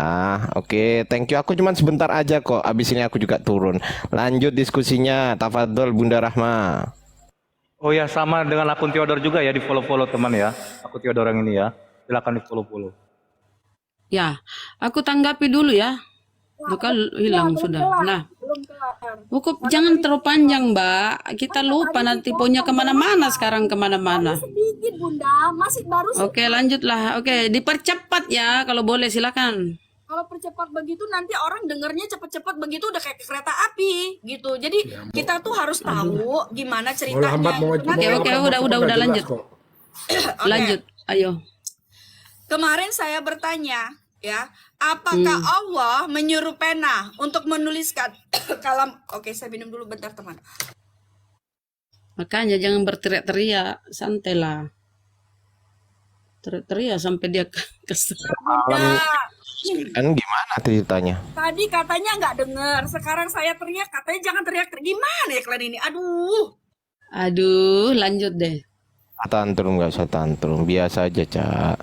Oke, thank you. Aku cuman sebentar aja kok. Abis ini aku juga turun. Lanjut diskusinya. Tafadhol Bunda Rahma. Oh ya, sama dengan akun Theodor juga ya, di follow-follow teman ya. Akun Theodor yang ini ya. Silakan di follow-follow. Ya, aku tanggapi dulu ya. Bukan hilang sudah. Nah, Belum kelar. cukup jangan terlalu panjang, Mbak. Kita lupa nanti punya kemana-mana sekarang kemana-mana. Sedikit Bunda, masih baru Oke, lanjutlah. Oke, dipercepat ya kalau boleh silakan. kalau percepat begitu nanti orang dengernya cepet-cepet begitu udah kayak kereta api gitu. Jadi kita tuh harus tahu gimana Mau ceritanya. lambat mau Oke, oke, udah, nggak lanjut. jelas kok. Lanjut. Ayo. Kemarin saya bertanya, ya, apakah Allah menyuruh pena untuk menuliskan kalam? Oke, saya minum dulu bentar teman. Makanya jangan berteriak-teriak, santailah. Teriak-teriak sampai dia kesel. Nah, Kan gimana ceritanya? tadi katanya nggak dengar, sekarang saya teriak katanya jangan teriak-teriak. Gimana ya kalian ini? Aduh. Aduh, lanjut deh. Tantrum nggak usah tantrum, biasa aja, Cak.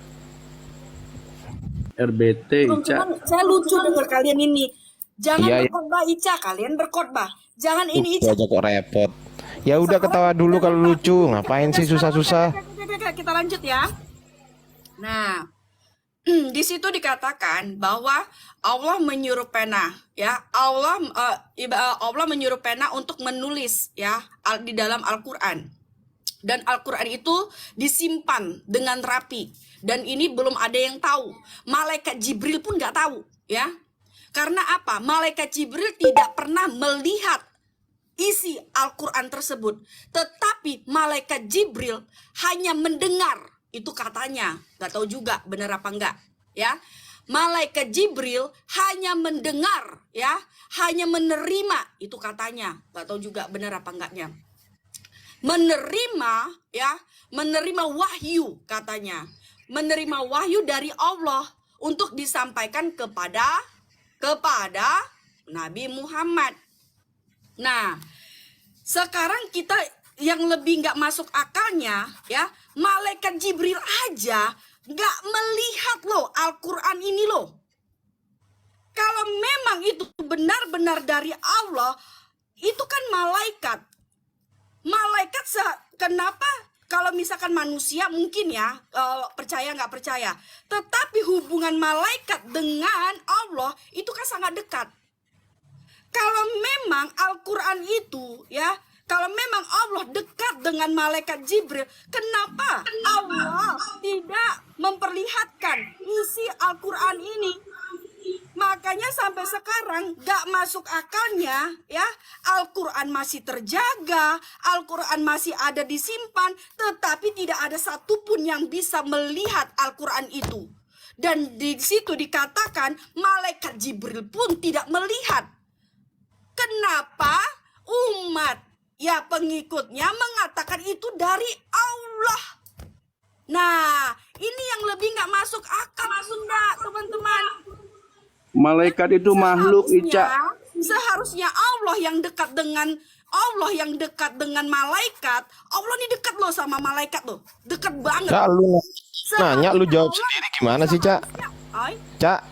RBT Ica. Cuman saya lucu denger kalian ini. Jangan Iya, iya. berkhotbah Ica, kalian berkhotbah. Jangan ini Itu Ica. aja kok repot. Ya udah ketawa dulu kalau lucu, ngapain sih susah-susah? Oke, kita lanjut ya. Nah, di situ dikatakan bahwa Allah menyuruh pena, ya. Allah menyuruh pena untuk menulis, ya, di dalam Al-Qur'an. Dan Al-Qur'an itu disimpan dengan rapi. Dan ini belum ada yang tahu. Malaikat Jibril pun nggak tahu, ya. Karena apa? Malaikat Jibril tidak pernah melihat isi Al-Quran tersebut. Tetapi malaikat Jibril hanya mendengar. Itu katanya. Gak tahu juga benar apa enggak. Ya, malaikat Jibril hanya mendengar. Ya, hanya menerima. Itu katanya. Gak tahu juga benar apa enggaknya. Menerima, ya, menerima wahyu katanya. Menerima wahyu dari Allah untuk disampaikan kepada Nabi Muhammad. Nah, sekarang kita yang lebih nggak masuk akalnya, ya, malaikat Jibril aja nggak melihat loh Al-Quran ini loh. Kalau memang itu benar-benar dari Allah, itu kan malaikat. Malaikat kenapa? Kalau misalkan manusia mungkin ya percaya nggak percaya, tetapi hubungan malaikat dengan Allah itu kan sangat dekat. Kalau memang Al-Quran itu, ya, kalau memang Allah dekat dengan malaikat Jibril, kenapa Allah tidak memperlihatkan isi Al-Quran ini? Makanya sampai sekarang gak masuk akalnya, ya, Al-Quran masih terjaga, Al-Quran masih ada disimpan, tetapi tidak ada satupun yang bisa melihat Al-Quran itu. Dan di situ dikatakan malaikat Jibril pun tidak melihat. Kenapa umat, ya, pengikutnya mengatakan itu dari Allah? Nah, ini yang lebih nggak masuk akal, nggak, teman-teman? Malaikat itu makhluk, Ica. Seharusnya Allah yang dekat dengan malaikat. Allah ini dekat loh sama malaikat loh, dekat banget. Cak, lu nanya, lu jawab sendiri gimana sih, Cak? Ay, Cak,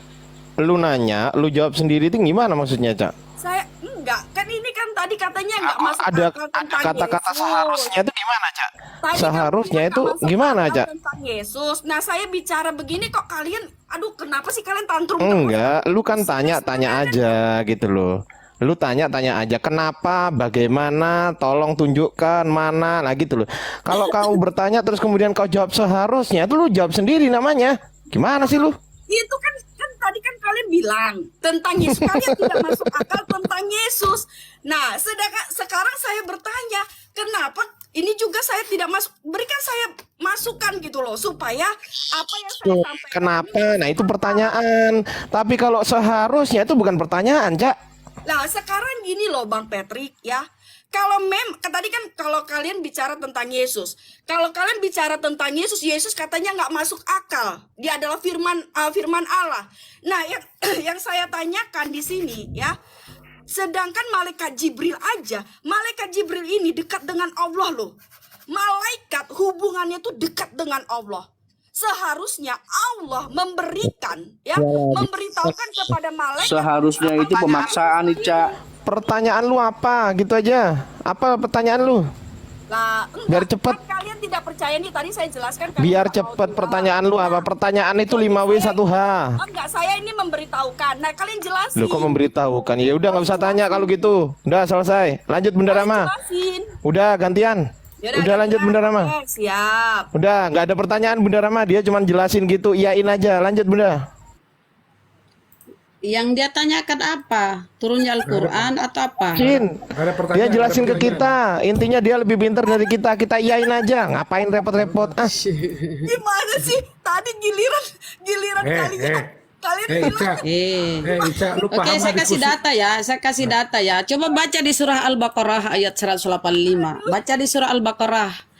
lu nanya, lu jawab sendiri itu gimana maksudnya, Cak? saya enggak, kan ini kan tadi katanya nggak masuk Ada akal tentang kata-kata Yesus. seharusnya itu gimana, Cak? Tadi kan Seharusnya kita itu nggak masuk gimana, akal Cak? tentang Yesus. Nah, saya bicara begini kok kalian, aduh, kenapa sih kalian tantrum terus? Enggak, lu kan tanya-tanya aja gitu loh. Lu tanya-tanya aja kenapa, bagaimana, tolong tunjukkan mana, nah gitu loh. Kalau kamu bertanya terus kemudian kau jawab seharusnya, itu lu jawab sendiri namanya. Gimana sih lu? Itu kan tadi kan kalian bilang tentang Yesus, kalian tidak masuk akal tentang Yesus. Nah, sedangkan sekarang saya bertanya, kenapa ini juga saya tidak masuk, berikan saya masukan gitu loh, supaya apa yang saya sampaikan. Kenapa? Nah itu pertanyaan. Tapi kalau seharusnya itu bukan pertanyaan, Cak. Nah, sekarang gini loh Bang Patrick, ya. Kalau tadi kan kalau kalian bicara tentang Yesus, kalau kalian bicara tentang Yesus, Yesus katanya nggak masuk akal. Dia adalah firman Allah. Nah, yang saya tanyakan di sini, ya, sedangkan malaikat Jibril aja, malaikat Jibril ini dekat dengan Allah loh. Malaikat hubungannya tuh dekat dengan Allah. Seharusnya Allah memberikan, ya, memberitahukan kepada malaikat. Seharusnya itu pemaksaan, Ica. Pertanyaan lu apa? Gitu aja. Apa pertanyaan lu? Lah, Biar enggak, cepet. kan kalian tidak percaya nih, tadi saya jelaskan kalian Biar nggak mau cepet dengar. pertanyaan lu apa? Pertanyaan itu 5W1H. Enggak, saya ini memberitahukan. Nah, kalian jelasin. Lu kok memberitahukan? Ya udah nggak usah tanya kalau gitu. Udah selesai. Lanjut Bunda Rama. Jelasin. Udah gantian. Yaudah, Udah lanjut Bunda Rama. Oke, siap. Udah nggak ada pertanyaan Bunda Rama. Dia cuma jelasin gitu. Iyain aja. Lanjut Bunda. Yang dia tanyakan apa? Turunnya Al-Quran atau apa? Jin. Ada pertanyaan, Dia jelasin ada ke kita. Intinya dia lebih pintar dari kita. Kita iyain aja. Ngapain repot-repot? Ah. Gimana sih? Tadi giliran kalian Ica. Ica, lu Oke, paham saya kasih diskusi? data ya. Saya kasih data ya. Coba baca di surah Al-Baqarah ayat 185. Baca di surah Al-Baqarah.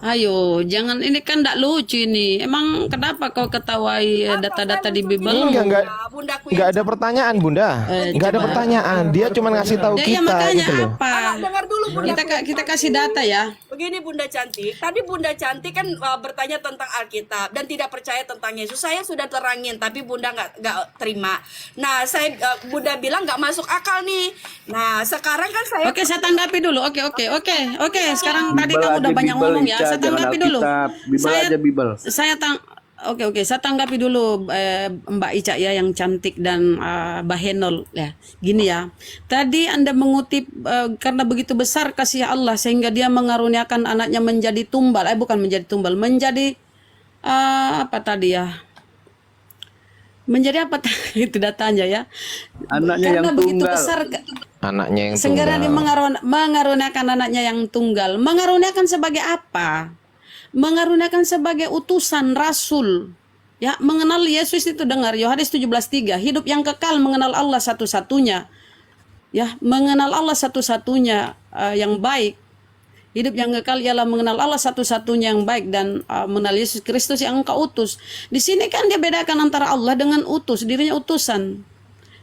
Ayo, jangan, ini kan tidak lucu ini. Emang kenapa kau ketawai data-data di Bible? Enggak ada pertanyaan Bunda. Enggak ada coba. pertanyaan. Dia cuma ngasih tahu Ya, kita makanya gitu loh. apa? dengar dulu Bunda. Kita kasih data ya. Begini Bunda Cantik, tadi Bunda Cantik kan bertanya tentang Alkitab dan tidak percaya tentang Yesus. Saya sudah terangin, tapi Bunda nggak terima. Nah, Bunda bilang nggak masuk akal nih. Nah, sekarang kan saya. Oke, saya tanggapi dulu. Oke. Sekarang tadi Bible kamu udah aja banyak Bible, ngomong ya. Ica, Saya jangan tanggapi dulu. Alkitab. Bible aja Bible. Oke, saya tanggapi dulu Mbak Ica ya yang cantik dan Bahenol ya. Gini ya. Tadi Anda mengutip karena begitu besar kasih Allah sehingga dia mengaruniakan anaknya menjadi tumbal. Bukan menjadi tumbal, menjadi apa tadi ya? Menjadi apa itu datanya ya? Anaknya Karena yang begitu tunggal. besar Anaknya yang sehingga dia tunggal. mengaruniakan anaknya yang tunggal. Mengaruniakan sebagai apa? Mengaruniakan sebagai utusan rasul. Ya, mengenal Yesus itu, dengar Yohanes 17:3, hidup yang kekal mengenal Allah satu-satunya. Ya, mengenal Allah satu-satunya yang baik. Hidup yang kekal ialah mengenal Allah satu-satunya yang baik dan mengenal Yesus Kristus yang engkau utus. Di sini kan dia bedakan antara Allah dengan utus, dirinya utusan.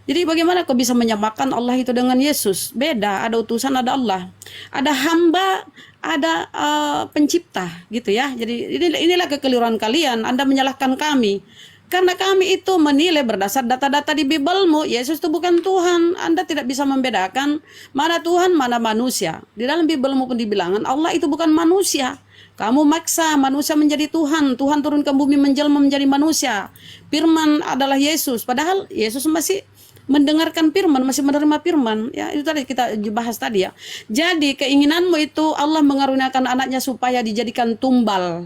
Jadi bagaimana kau bisa menyamakan Allah itu dengan Yesus? Beda, ada utusan, ada Allah. Ada hamba, ada pencipta gitu ya. Jadi inilah kekeliruan kalian. Anda menyalahkan kami. Karena kami itu menilai berdasar data-data di Biblemu, Yesus itu bukan Tuhan. Anda tidak bisa membedakan mana Tuhan, mana manusia. Di dalam Biblemu pun dibilangan Allah itu bukan manusia. Kamu maksa manusia menjadi Tuhan. Tuhan turun ke bumi menjelma menjadi manusia. Firman adalah Yesus. Padahal Yesus masih mendengarkan firman, masih menerima firman. Ya, itu tadi kita bahas tadi ya. Jadi keinginanmu itu Allah mengaruniakan anaknya supaya dijadikan tumbal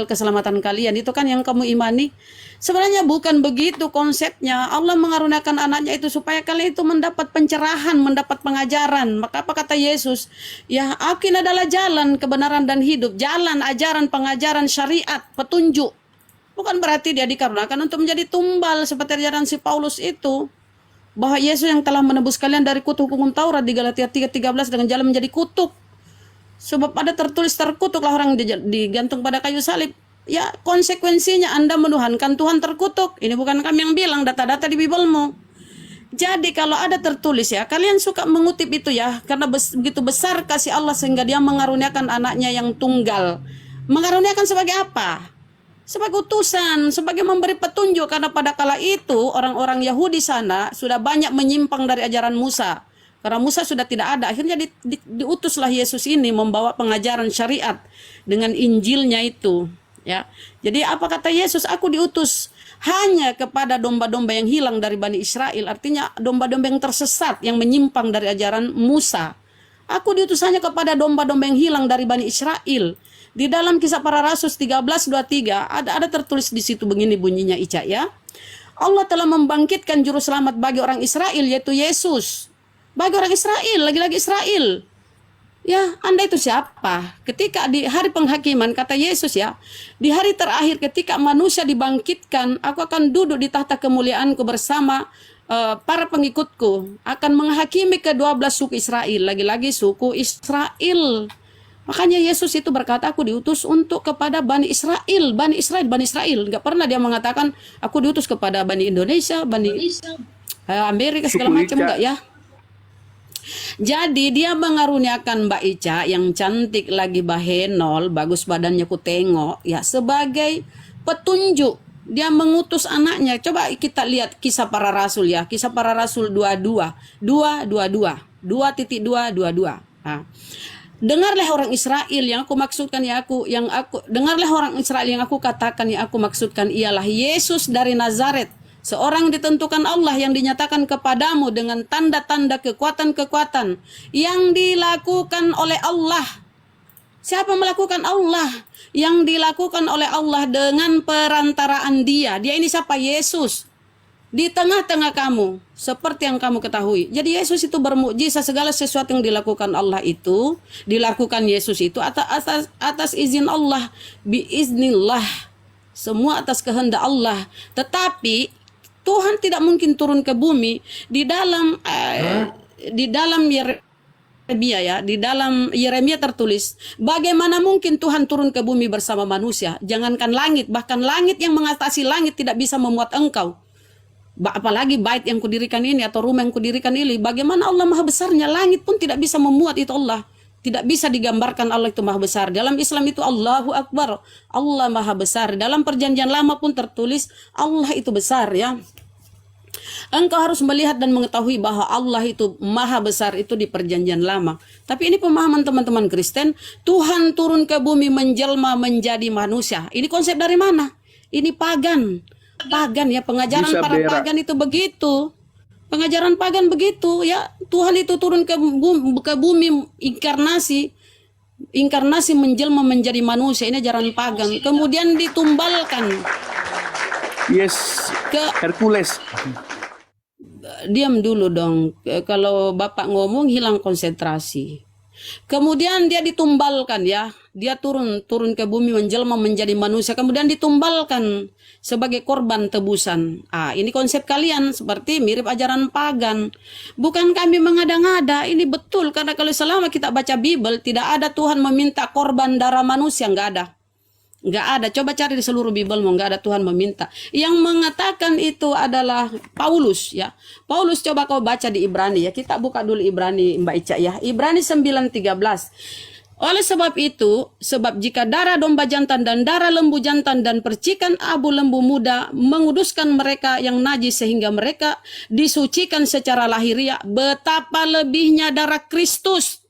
keselamatan kalian. Itu kan yang kamu imani. Sebenarnya bukan begitu konsepnya. Allah mengaruniakan anaknya itu supaya kalian itu mendapat pencerahan, mendapat pengajaran. Maka apa kata Yesus? Ya, aku ini adalah jalan, kebenaran dan hidup. Jalan, ajaran, pengajaran, syariat, petunjuk. Bukan berarti dia dikarenakan untuk menjadi tumbal seperti ajaran si Paulus itu. Bahwa Yesus yang telah menebus kalian dari kutuk hukum Taurat di Galatia 3:13 dengan jalan menjadi kutuk. Sebab ada tertulis terkutuklah orang digantung pada kayu salib. Ya, konsekuensinya Anda menuhankan Tuhan terkutuk. Ini bukan kami yang bilang, data-data di Biblemu. Jadi kalau ada tertulis ya, kalian suka mengutip itu ya, karena begitu besar kasih Allah sehingga dia mengaruniakan anaknya yang tunggal. Mengaruniakan sebagai apa? Sebagai utusan, sebagai memberi petunjuk. Karena pada kala itu orang-orang Yahudi sana sudah banyak menyimpang dari ajaran Musa. Karena Musa sudah tidak ada, akhirnya diutuslah Yesus ini membawa pengajaran syariat dengan Injilnya itu. Ya, jadi apa kata Yesus? Aku diutus hanya kepada domba-domba yang hilang dari Bani Israel. Artinya domba-domba yang tersesat, yang menyimpang dari ajaran Musa. Aku diutus hanya kepada domba-domba yang hilang dari Bani Israel. Di dalam Kisah Para Rasul 13:23 ada tertulis di situ begini bunyinya Ica ya. Allah telah membangkitkan juru selamat bagi orang Israel yaitu Yesus. Bagi orang Israel, lagi-lagi Israel. Ya, Anda itu siapa? Ketika di hari penghakiman, kata Yesus ya, di hari terakhir ketika manusia dibangkitkan, aku akan duduk di tahta kemuliaanku bersama para pengikutku, akan menghakimi ke-12 suku Israel, lagi-lagi suku Israel. Makanya Yesus itu berkata, aku diutus untuk kepada Bani Israel. Nggak pernah dia mengatakan, aku diutus kepada Bani Indonesia, Bani Amerika, segala macam, enggak ya. Jadi dia mengaruniakan Mbak Ica yang cantik lagi bahenol, bagus badannya ku tengok ya, sebagai petunjuk. Dia mengutus anaknya. Coba kita lihat Kisah Para Rasul ya. Kisah Para Rasul 2:22. Nah, Dengarlah orang Israel yang aku maksudkan dengarlah orang Israel yang aku katakan yang aku maksudkan ialah Yesus dari Nazaret, seorang ditentukan Allah yang dinyatakan kepadamu dengan tanda-tanda kekuatan-kekuatan yang dilakukan oleh Allah. Siapa melakukan Allah? Yang dilakukan oleh Allah dengan perantaraan Dia. Dia ini siapa? Yesus. Di tengah-tengah kamu, seperti yang kamu ketahui. Jadi Yesus itu bermukjizat, segala sesuatu yang dilakukan Allah itu, dilakukan Yesus itu atas izin Allah, biiznillah. Semua atas kehendak Allah. Tetapi Tuhan tidak mungkin turun ke bumi di dalam Yeremia tertulis, bagaimana mungkin Tuhan turun ke bumi bersama manusia? Jangankan langit, bahkan langit yang mengatasi langit tidak bisa memuat engkau. Apalagi bait yang kudirikan ini atau rumah yang kudirikan ini. Bagaimana Allah maha besarnya, langit pun tidak bisa memuat itu Allah. Tidak bisa digambarkan Allah itu maha besar. Dalam Islam itu Allahu Akbar, Allah maha besar. Dalam perjanjian lama pun tertulis Allah itu besar ya. Engkau harus melihat dan mengetahui bahwa Allah itu maha besar itu di perjanjian lama. Tapi ini pemahaman teman-teman Kristen, Tuhan turun ke bumi menjelma menjadi manusia. Ini konsep dari mana? Ini pagan ya, pengajaran Bisa para pagan itu begitu. Pengajaran pagan begitu ya. Tuhan itu turun ke bumi inkarnasi menjelma menjadi manusia. Ini ajaran pagan. Kemudian ditumbalkan. Yes. Hercules. Diam dulu dong. Kalau Bapak ngomong hilang konsentrasi. Kemudian dia ditumbalkan ya. Dia turun ke bumi menjelma menjadi manusia. Kemudian ditumbalkan sebagai korban tebusan. Ini konsep kalian seperti mirip ajaran pagan. Bukan kami mengada-ngada. Ini betul karena kalau selama kita baca Bible tidak ada Tuhan meminta korban darah manusia, nggak ada. Nggak ada. Coba cari di seluruh Bible, nggak ada Tuhan meminta. Yang mengatakan itu adalah Paulus ya. Paulus, coba kau baca di Ibrani ya. Kita buka dulu Ibrani Mbak Ica ya. Ibrani 9:13. Oleh sebab itu, sebab jika darah domba jantan dan darah lembu jantan dan percikan abu lembu muda menguduskan mereka yang najis sehingga mereka disucikan secara lahiriah, betapa lebihnya darah Kristus.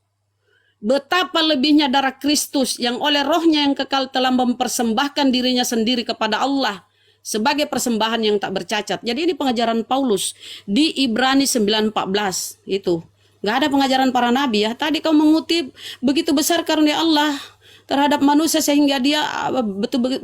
Betapa lebihnya darah Kristus yang oleh rohnya yang kekal telah mempersembahkan dirinya sendiri kepada Allah sebagai persembahan yang tak bercacat. Jadi ini pengajaran Paulus di Ibrani 9:14 itu. Nggak ada pengajaran para nabi ya. Tadi kau mengutip begitu besar karunia Allah terhadap manusia sehingga dia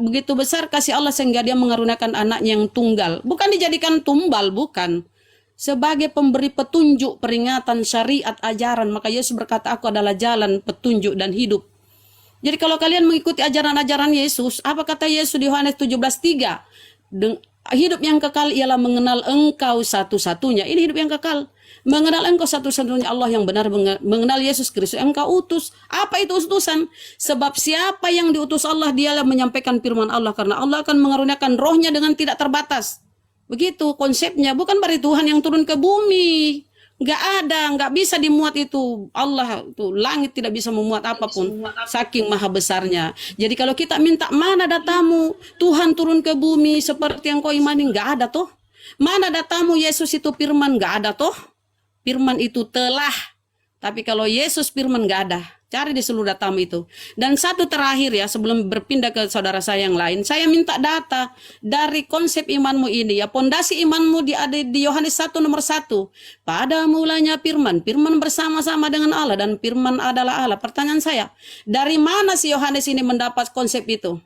begitu besar kasih Allah sehingga dia mengaruniakan anaknya yang tunggal. Bukan dijadikan tumbal, bukan. Sebagai pemberi petunjuk, peringatan, syariat, ajaran. Maka Yesus berkata, aku adalah jalan, petunjuk, dan hidup. Jadi kalau kalian mengikuti ajaran-ajaran Yesus, apa kata Yesus di Yohanes 17:3? Hidup yang kekal ialah mengenal engkau satu-satunya. Ini hidup yang kekal. Mengenal engkau satu-satunya Allah yang benar, mengenal Yesus Kristus engkau utus. Apa itu utusan? Sebab siapa yang diutus Allah, dialah menyampaikan firman Allah. Karena Allah akan mengaruniakan rohnya dengan tidak terbatas. Begitu konsepnya, bukan berarti Tuhan yang turun ke bumi. Nggak ada, nggak bisa dimuat itu. Allah itu, langit tidak bisa memuat apapun. Saking maha besarnya. Jadi kalau kita minta, mana datamu? Tuhan turun ke bumi seperti yang kau imani, nggak ada toh. Mana datamu Yesus itu firman, nggak ada toh. Firman itu telah. Tapi kalau Yesus firman nggak ada. Cari di seluruh datamu itu. Dan satu terakhir ya, sebelum berpindah ke saudara saya yang lain, saya minta data dari konsep imanmu ini ya. Pondasi imanmu ada di Yohanes 1:1. Pada mulanya firman, firman bersama-sama dengan Allah dan firman adalah Allah. Pertanyaan saya, dari mana si Yohanes ini mendapat konsep itu?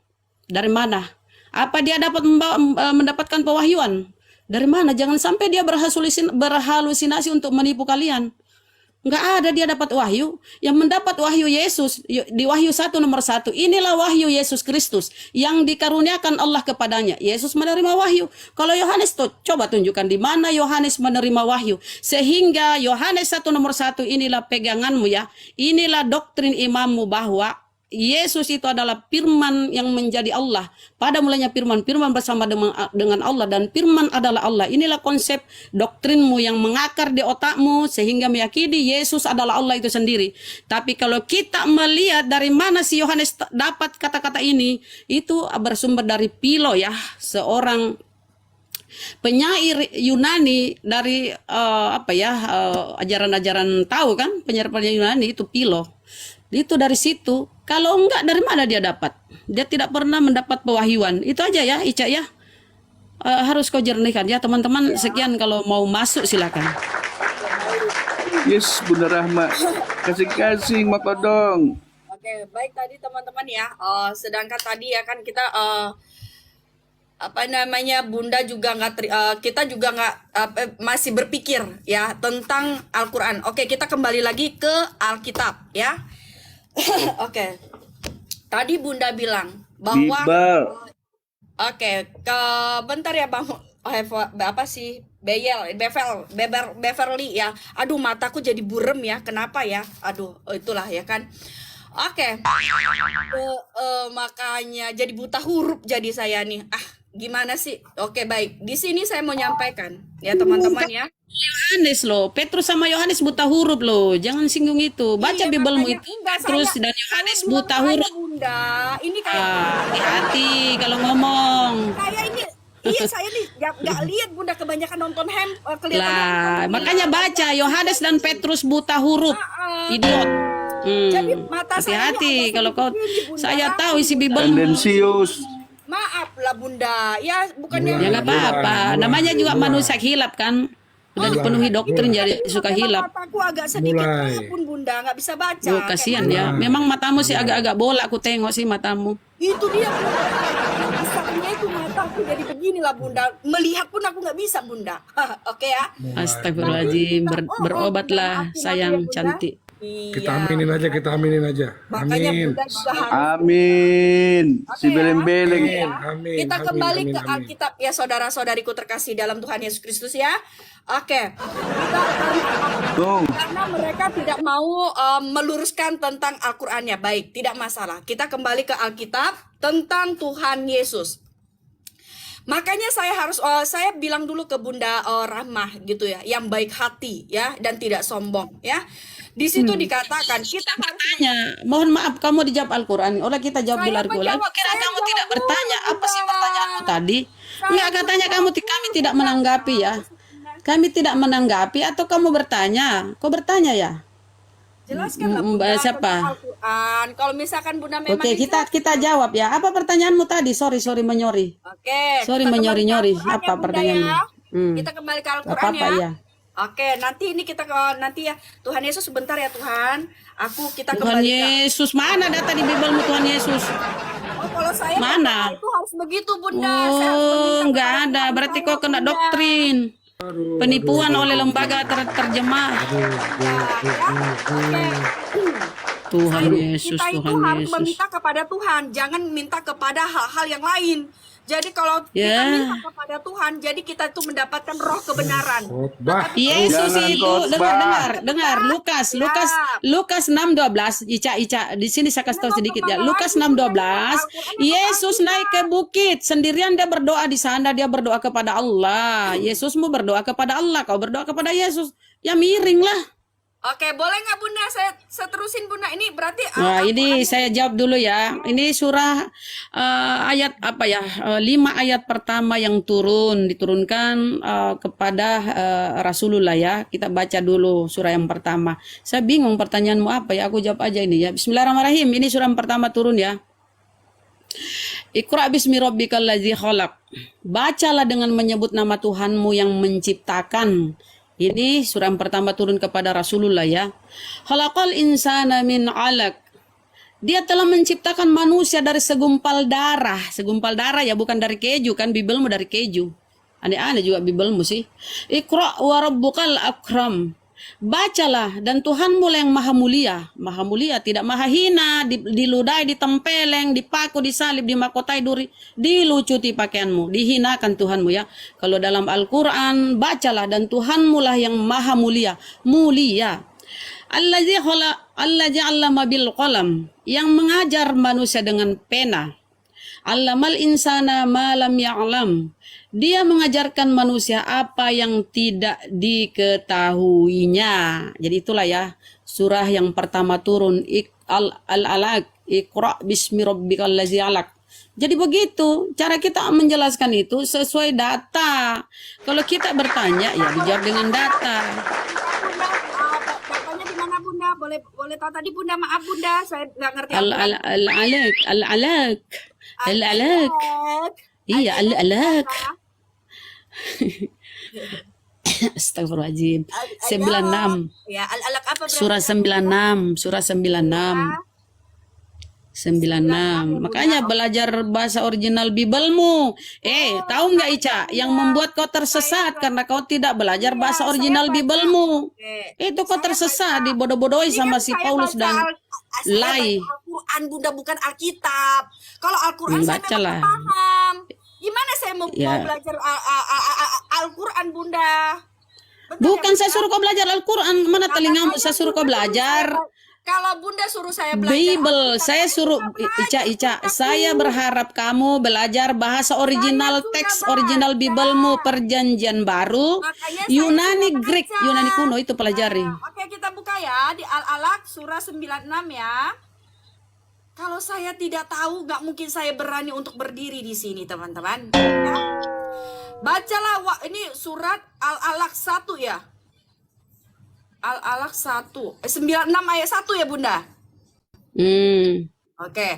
Dari mana? Apa dia dapat mendapatkan pewahyuan? Dari mana? Jangan sampai dia berhalusinasi untuk menipu kalian. Nggak ada dia dapat wahyu. Yang mendapat wahyu Yesus di Wahyu 1:1. Inilah wahyu Yesus Kristus yang dikaruniakan Allah kepadanya. Yesus menerima wahyu. Kalau Yohanes tuh, coba tunjukkan di mana Yohanes menerima wahyu. Sehingga Yohanes 1:1 inilah peganganmu ya. Inilah doktrin imammu bahwa Yesus itu adalah firman yang menjadi Allah. Pada mulanya firman bersama dengan Allah dan firman adalah Allah. Inilah konsep doktrinmu yang mengakar di otakmu sehingga meyakini Yesus adalah Allah itu sendiri. Tapi kalau kita melihat dari mana si Yohanes dapat kata-kata ini, itu bersumber dari Philo ya, seorang penyair Yunani dari ajaran-ajaran tahu kan, penyair Yunani itu Philo. Itu dari situ. Kalau enggak, dari mana dia dapat? Dia tidak pernah mendapat pewahyuan. Itu aja ya, Ica ya. Harus kau jernihkan ya teman-teman. Sekian, kalau mau masuk silakan. Yes, Bunda Rahma. Kasih-kasih Mak Odong. Oke, baik tadi teman-teman ya. Sedangkan tadi ya kan kita apa namanya, Bunda juga kita juga masih berpikir ya tentang Al-Quran. Oke, kita kembali lagi ke Alkitab ya. Oke, tadi Bunda bilang bahwa bentar ya Bang, apa sih, Beverly ya. Aduh, mataku jadi burem ya, kenapa ya? Aduh, itulah ya kan. Oke, makanya jadi buta huruf jadi saya nih. Gimana sih? Oke, baik. Di sini saya mau nyampaikan ya teman-teman ya. Yohanes loh, Petrus sama Yohanes buta huruf loh. Jangan singgung itu. Baca Iya, Bibelmu makanya, itu. enggak, Petrus saya- dan Yohanes saya buta belum huruf. tanya, Bunda. Ini kayak Hati-hati kalau ngomong. saya ini, iya saya nih nggak lihat Bunda, kebanyakan nonton kelihatan Lah, handphone. makanya baca Yohanes dan Petrus buta huruf. Idiot. Jadi mata saya Hati-hati ini kalau kau. begini, Bunda. Saya tahu isi Bibelmu. Tendensius. Maaf lah Bunda, ya bukannya Ya nggak apa-apa. Namanya juga manusia hilap kan. Udah dipenuhi doktrin jadi suka hilap. mataku agak sedikit Mulai. pun Bunda, nggak bisa baca. Oh, Kayak kasihan mana? ya. Memang matamu sih agak-agak bola, aku tengok sih matamu. Itu dia Bunda. Besarnya itu mataku jadi beginilah Bunda. Melihat pun aku nggak bisa Bunda. Oke ya. Astagfirullahaladzim, berobatlah sayang cantik. Kita aminin aja, kita aminin aja. Makanya Amin. Bunda juga harus. Amin. Si Oke, ya. beleng-beleng. Amin. Kita amin, kembali amin, ke amin. Alkitab ya saudara-saudariku terkasih dalam Tuhan Yesus Kristus ya. Oke. Karena mereka tidak mau meluruskan tentang Al-Qur'annya. Baik, tidak masalah. Kita kembali ke Alkitab tentang Tuhan Yesus. Makanya saya bilang dulu ke Bunda Rahmah gitu ya, yang baik hati ya dan tidak sombong ya. Di situ dikatakan kita harus Tanya, mohon maaf kamu dijawab Al-Quran. Oleh kita jawab dulu Saya Al-Quran. menjawab, Kira saya kamu jawab tidak dulu, bertanya. Apa sih Bunda. pertanyaanmu tadi? Enggak, katanya kami tidak menanggapi ya. Kami tidak menanggapi atau kamu bertanya? Kau bertanya ya? jelaskan lah Mbak Bunda siapa? tentang Al-Quran. Kalau misalkan Bunda memang Oke, kita jawab ya. Apa pertanyaanmu tadi? Sorry menyori. Oke, Sorry, kita kembali ke menyori-nyori. Al-Quran Apa ya, Bunda, pertanyaanmu? ya. Kita kembali ke Al-Quran Apa-apa ya. ya. Oke, nanti ini kita nanti ya Tuhan Yesus sebentar ya Tuhan. Kita Tuhan kembali ke Yesus, mana data di Bibelmu Tuhan Yesus? kalau saya Mana? itu harus begitu Bunda. Saya harus Oh, meminta enggak kepada ada. Tuhan Berarti saya, kau kena Bunda. doktrin. Penipuan oleh lembaga terjemah. Oke. Tuhan Yesus, Kita itu Tuhan harus Yesus. meminta kepada Tuhan, jangan minta kepada hal-hal yang lain. Jadi kalau kita Ya. minta kepada Tuhan, jadi kita itu mendapatkan roh kebenaran. Khotbah. Yesus Jangan itu khotbah. dengar Lukas 6:12 Ica di sini saya kasih tahu sedikit ya. Lukas 6:12 Yesus naik ke bukit sendirian, dia berdoa di sana, dia berdoa kepada Allah. Yesusmu berdoa kepada Allah, kau berdoa kepada Yesus. Ya miring lah. Oke, boleh nggak Bunda? Saya terusin Bunda. Ini berarti Nah, ini saya jawab dulu ya. Ini surah ayat apa ya? 5 ayat pertama yang diturunkan kepada Rasulullah ya. Kita baca dulu surah yang pertama. Saya bingung pertanyaanmu apa ya? Aku jawab aja ini ya. Bismillahirrahmanirrahim. Ini surah yang pertama turun ya. Iqra bismi rabbikal ladzi khalaq. Bacalah dengan menyebut nama Tuhanmu yang menciptakan. Ini surah yang pertama turun kepada Rasulullah ya. Khalaqal insana min 'alaq. Dia telah menciptakan manusia dari segumpal darah. Segumpal darah ya, bukan dari keju kan. Bibelmu dari keju. Aneh-aneh juga Bibelmu sih. Iqra wa rabbukal akram. Bacalah dan Tuhanmu lah yang maha mulia. Maha mulia, tidak maha hina, diludai, ditempeleng, dipaku, disalib, dimakotai duri, dilucuti pakaianmu, dihinakan Tuhanmu ya. Kalau dalam Al-Quran, bacalah dan Tuhanmu lah yang maha mulia. Mulia. Allazi 'allama bil qalam, yang mengajar manusia dengan pena. 'Allamal insana ma lam ya'lam. Dia mengajarkan manusia apa yang tidak diketahuinya. Jadi itulah ya surah yang pertama turun Al-Alaq, Iqra bismi rabbikal ladzi 'alaq. Jadi begitu cara kita menjelaskan itu sesuai data. Kalau kita bertanya ya dijawab dengan data. Bunda, bapaknya di mana Bunda? Boleh boleh tahu tadi Bunda, maaf Bunda, saya nggak ngerti. Al-alak, al-alak, al-alak. Iya, al-alak. Astagfirullahaladzim. 96. Ya, al-alaq apa berarti? Surah 96, surah 96. 96. Makanya belajar bahasa original Biblemu. Tahu nggak Ica? Yang membuat kau tersesat karena kau tidak belajar bahasa original Biblemu. Itu kau tersesat, dibodoh-bodohi sama si Paulus dan Lai. Al-Quran Bunda, bukan Alkitab. Kalau Al-Quran saya Bacalah. memang paham. Gimana saya mau belajar Al-Quran Bunda? Betul Bukan ya, saya suruh kau belajar Al-Quran. Mana telingamu saya suruh kau belajar kalau Bunda suruh saya belajar Bible. Alkitab, Saya suruh Ica, saya berharap kamu belajar bahasa original, teks original Biblemu, Perjanjian Baru, makanya saya Yunani sudah Greek, baca. Yunani kuno itu pelajari. Oke, kita buka ya di Al-Alaq surah 96 ya. Kalau saya tidak tahu, nggak mungkin saya berani untuk berdiri di sini, teman-teman. Ya. Bacalah, ini surat Al-Alaq 1 ya. Al-Alaq 96 ayat 1 ya Bunda. Oke.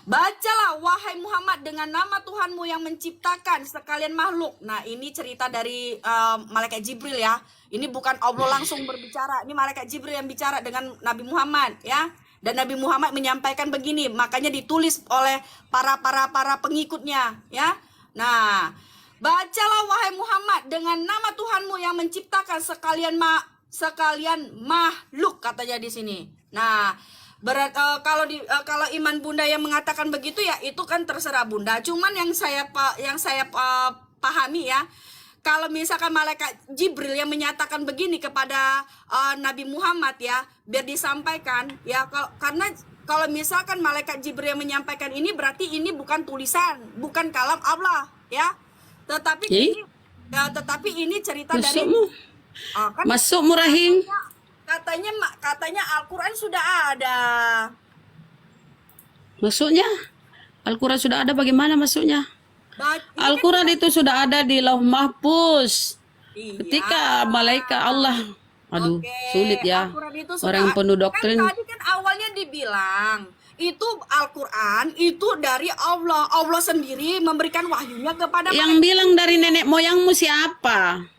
Bacalah wahai Muhammad dengan nama Tuhanmu yang menciptakan sekalian makhluk. Nah, ini cerita dari malaikat Jibril ya. Ini bukan Allah langsung berbicara. Ini malaikat Jibril yang bicara dengan Nabi Muhammad ya. Dan Nabi Muhammad menyampaikan begini, makanya ditulis oleh para pengikutnya ya. Nah, bacalah wahai Muhammad dengan nama Tuhanmu yang menciptakan sekalian makhluk, katanya di sini. Nah, kalau iman Bunda yang mengatakan begitu ya itu kan terserah Bunda. Cuman yang saya pahami ya, kalau misalkan malaikat Jibril yang menyatakan begini kepada Nabi Muhammad ya, biar disampaikan ya, karena kalau misalkan malaikat Jibril yang menyampaikan ini berarti ini bukan tulisan, bukan kalam Allah ya. Tetapi ini cerita dari kan Masuk Murahim. katanya Al-Quran sudah ada. Maksudnya Al-Quran sudah ada, bagaimana maksudnya? Al-Quran itu sudah ada di Lauh Mahfuz. Ketika malaikat Allah, aduh sulit ya. Al-Quran itu Orang yang penuh doktrin. Kan tadi kan awalnya dibilang itu Al-Quran itu dari Allah. Allah sendiri memberikan wahyunya kepada Yang bilang dari nenek moyangmu siapa?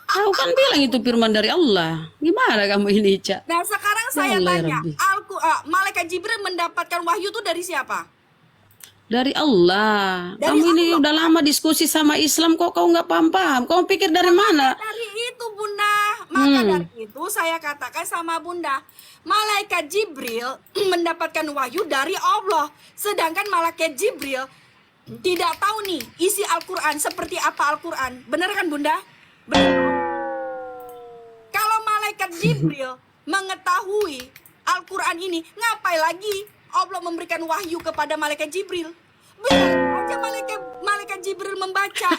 Kau kan bilang itu firman dari Allah. Gimana kamu ini, Cak? Nah, sekarang saya Allah ya tanya, Rabbi. malaikat Jibril mendapatkan wahyu itu dari siapa? Dari Allah. Dari Kamu ini Allah. udah lama diskusi sama Islam kok kau nggak paham-paham. Kau pikir dari mana? Dari itu Bunda. Maka dari itu saya katakan sama Bunda, malaikat Jibril mendapatkan wahyu dari Allah. Sedangkan malaikat Jibril tidak tahu nih isi Al-Quran seperti apa Al-Quran. Benar kan Bunda? Benar. Kalau malaikat Jibril mengetahui Al-Quran ini, ngapain lagi Allah memberikan wahyu kepada malaikat Jibril? Biar aja malaikat Jibril membaca.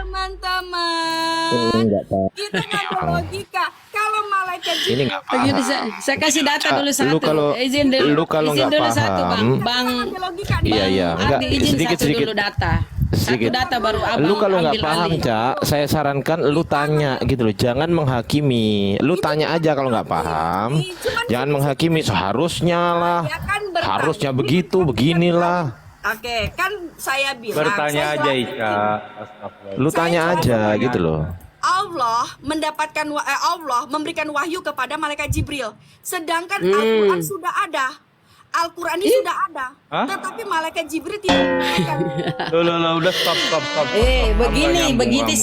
Teman-teman, kita ngambil logika. Kalau malaikat Ini Jibril nggak paham. Begini, saya kasih data dulu satu. Lu kalau- izin dulu, lu kalau izin nggak dulu satu paham, bang. ngambil logika nih. Iya, iya. Enggak, Ardi, izin sedikit, satu sedikit. dulu data. Sedikit. Satu data baru abang Lu kalau nggak ambil paham, alih. Cak, saya sarankan lu tanya gitu loh. Jangan menghakimi. Lu tanya aja kalau nggak paham. Jangan menghakimi. Seharusnya lah. Ya kan bertanya. Harusnya begitu, beginilah. Oke, kan saya bilang. Bertanya saya aja jawab Ica. begini. Lu tanya aja gitu loh. Allah Allah memberikan wahyu kepada malaikat Jibril. Sedangkan Al-Quran sudah ada. Al-Quran ini sudah ada. Hah? Tetapi malaikat Jibril tidak memberikan. Loh, udah stop. Begini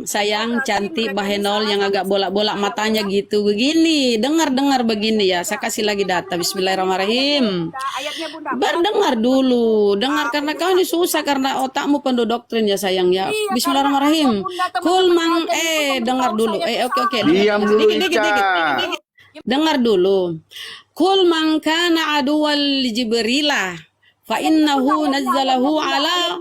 sayang cantik Bahenol yang agak bolak-bolak matanya gitu. Begini, dengar begini ya. Saya kasih lagi data. Bismillahirrahmanirrahim. Ayatnya Bunda. Berdengar dulu, dengar karena kau ini susah karena otakmu penuh doktrin ya sayang ya. Iya, Bismillahirrahmanirrahim. karena teman-teman Kul mang ada di teman-teman dengar tahu dulu. saya Oke. Diam dulu, Dikit. Ica. Dengar dulu. Kul man kana aduwal Jibrilah fa innahu nazzalahu ala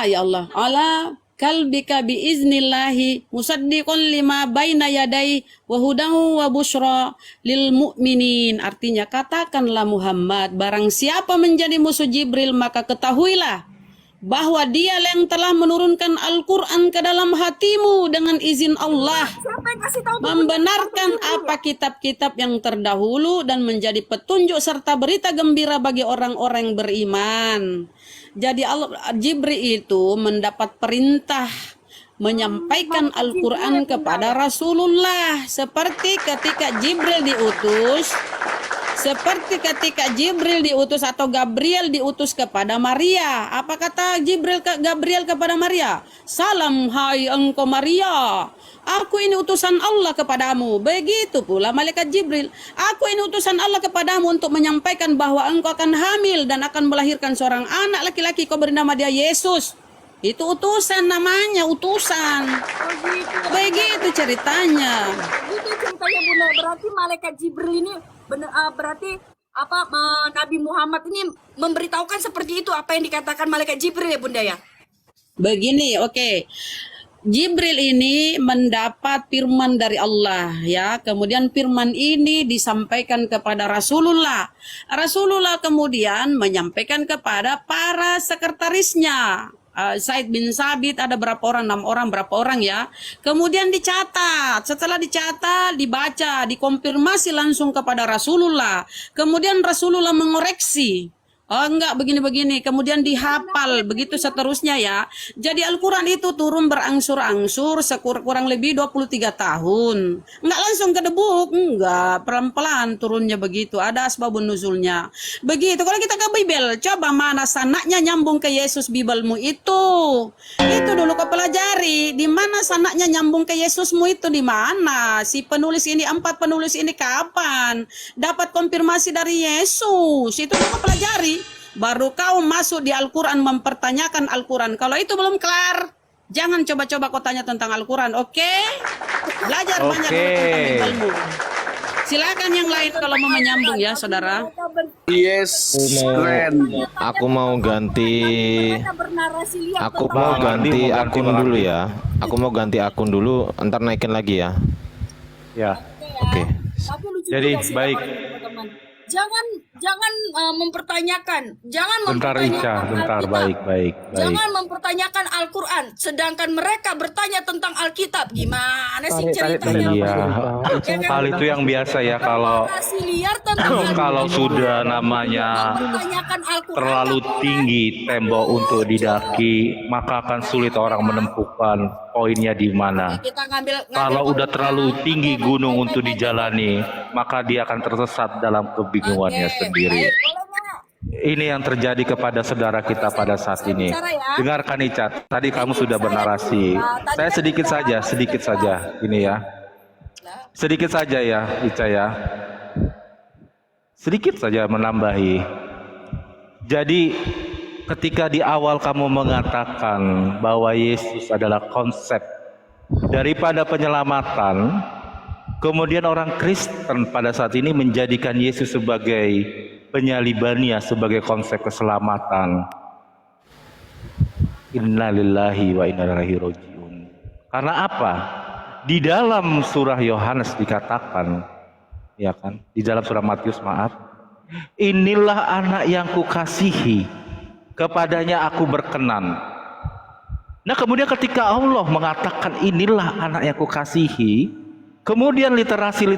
ya Allah ala kalbika bi iznillahi musaddiqan lima baina yadai wa hudan wa busyra lil mu'minin. Artinya katakanlah Muhammad, barang siapa menjadi musuh Jibril maka ketahuilah bahwa Dialah yang telah menurunkan Al-Quran ke dalam hatimu dengan izin Allah, Siapa yang kasih tahu? membenarkan apa kitab-kitab yang terdahulu dan menjadi petunjuk serta berita gembira bagi orang-orang beriman. Jadi Jibril itu mendapat perintah menyampaikan Al-Quran kepada Rasulullah seperti ketika Jibril diutus atau Gabriel diutus kepada Maria. Apa kata Gabriel kepada Maria? Salam hai engkau Maria, aku ini utusan Allah kepadamu. Begitu pula malaikat Jibril, aku ini utusan Allah kepadamu untuk menyampaikan bahwa engkau akan hamil dan akan melahirkan seorang anak laki-laki, kau beri nama dia Yesus. Itu utusan namanya, utusan. Begitu ceritanya. Itu ceritanya Bunda. Berarti malaikat Jibril ini berarti Nabi Muhammad ini memberitahukan seperti itu apa yang dikatakan malaikat Jibril ya Bunda ya. Begini, oke. Jibril ini mendapat firman dari Allah ya. Kemudian firman ini disampaikan kepada Rasulullah. Rasulullah kemudian menyampaikan kepada para sekretarisnya. Said bin Sabit ada berapa orang, 6 orang, berapa orang ya. Kemudian dicatat, setelah dicatat, dibaca, dikonfirmasi langsung kepada Rasulullah. Kemudian Rasulullah mengoreksi. Oh enggak, begini-begini, kemudian dihafal, begitu seterusnya ya. Jadi Al-Quran itu turun berangsur-angsur kurang lebih 23 tahun. Enggak langsung ke debuk, enggak, pelan-pelan turunnya begitu, ada asbabun nuzulnya. Begitu, kalau kita ke Bible, coba mana sanaknya nyambung ke Yesus Bibelmu itu. Itu dulu kau pelajari, di mana sanaknya nyambung ke Yesusmu itu di mana? Si penulis ini, 4 penulis ini kapan dapat konfirmasi dari Yesus? Itu kau pelajari. Baru kau masuk di Al-Quran mempertanyakan Al-Quran. Kalau itu belum kelar, jangan coba-coba kau tanya tentang Al-Quran, oke? Belajar banyak dulu tentang ilmu. Silakan yang lain kalau mau menyambung ya, saudara. Yes, keren. Aku mau ganti akun dulu ya. Aku mau ganti akun dulu, ntar naikin lagi ya. Ya. Oke. Tapi lucu Jadi, juga sih, baik. teman-teman. Jangan mempertanyakan, Bentar Ica, bentar, baik. Jangan mempertanyakan Al-Quran, sedangkan mereka bertanya tentang Alkitab. Gimana sih ceritanya? Iya, hal itu yang biasa ya kalau Narasi liar tentang kalau sudah namanya mempertanyakan Al-Quran. terlalu tinggi tembok untuk didaki, maka akan sulit orang menemukan poinnya di mana. Kita ngambil Kalau udah terlalu tinggi gunung untuk dijalani, maka dia akan tersesat dalam kebingungannya sendiri. Ini yang terjadi kepada saudara kita pada saat ini. Dengarkan Ica, tadi kamu sudah bernarasi. Saya sedikit saja ini ya. Sedikit saja ya Ica ya. Sedikit saja menambahi. Jadi ketika di awal kamu mengatakan bahwa Yesus adalah konsep daripada penyelamatan, kemudian orang Kristen pada saat ini menjadikan Yesus sebagai penyalibannya, sebagai konsep keselamatan. Innalillahi wa inna ilaihi rajiun. Karena apa? Di dalam surah Yohanes dikatakan, ya kan? Di dalam surah Matius, maaf. Inilah anak yang kukasihi, kepadanya aku berkenan. Nah, kemudian ketika Allah mengatakan inilah anak yang kukasihi, kemudian literasi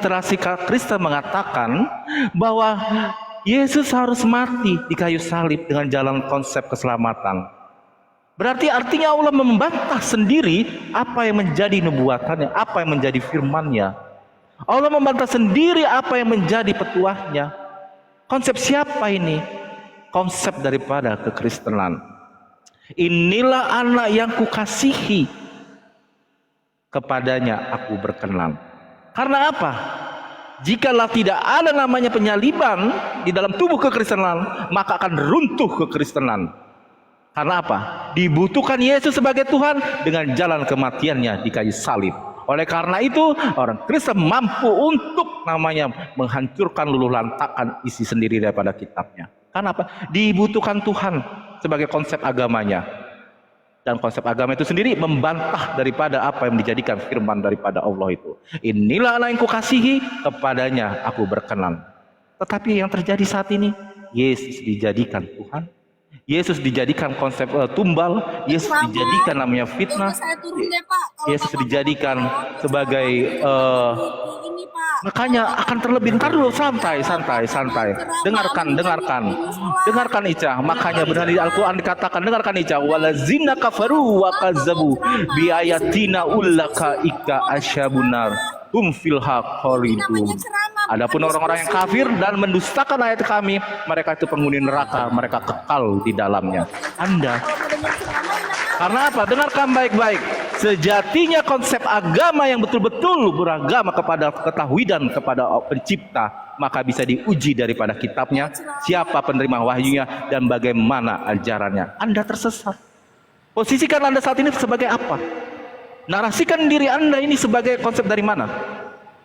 Kristen mengatakan bahwa Yesus harus mati di kayu salib dengan jalan konsep keselamatan. Berarti artinya Allah membantah sendiri apa yang menjadi nubuatannya, apa yang menjadi firman-Nya. Allah membantah sendiri apa yang menjadi petuahnya. Konsep siapa ini? Konsep daripada kekristenan. Inilah anak yang kukasihi, kepadanya aku berkenan. Karena apa? Jikalau tidak ada namanya penyaliban di dalam tubuh kekristenan, maka akan runtuh kekristenan. Karena apa? Dibutuhkan Yesus sebagai Tuhan dengan jalan kematiannya di kayu salib. Oleh karena itu, orang Kristen mampu untuk namanya menghancurkan luluh lantakan isi sendiri daripada kitabnya. Karena apa? Dibutuhkan Tuhan sebagai konsep agamanya. Dan konsep agama itu sendiri membantah daripada apa yang dijadikan firman daripada Allah itu. Inilah anak yang kukasihi, kepadanya aku berkenan. Tetapi yang terjadi saat ini, Yesus dijadikan Tuhan, Yesus dijadikan konsep tumbal, Yesus Mama, dijadikan namanya ya udah fitnah, saya turun deh Pak. Kalau Yesus Bapak dijadikan mau ngomong, sebagai ini Pak. makanya akan terlebih. Ntar dulu, santai. Dengarkan Ica. Makanya benar di Al-Quran dikatakan, dengarkan Ica, walazina kafaru wa kazzabu bi ayatina ulaka ika asyabunar hum filha khalidun. Adapun orang-orang yang kafir dan mendustakan ayat kami, mereka itu penghuni neraka, mereka kekal di dalamnya. Anda karena apa? Dengarkan baik-baik. Sejatinya konsep agama yang betul-betul beragama kepada ketauhidan kepada pencipta, maka bisa diuji daripada kitabnya, siapa penerima wahyunya dan bagaimana ajarannya. Anda tersesat. Posisikan Anda saat ini sebagai apa? Narasikan diri Anda ini sebagai konsep dari mana?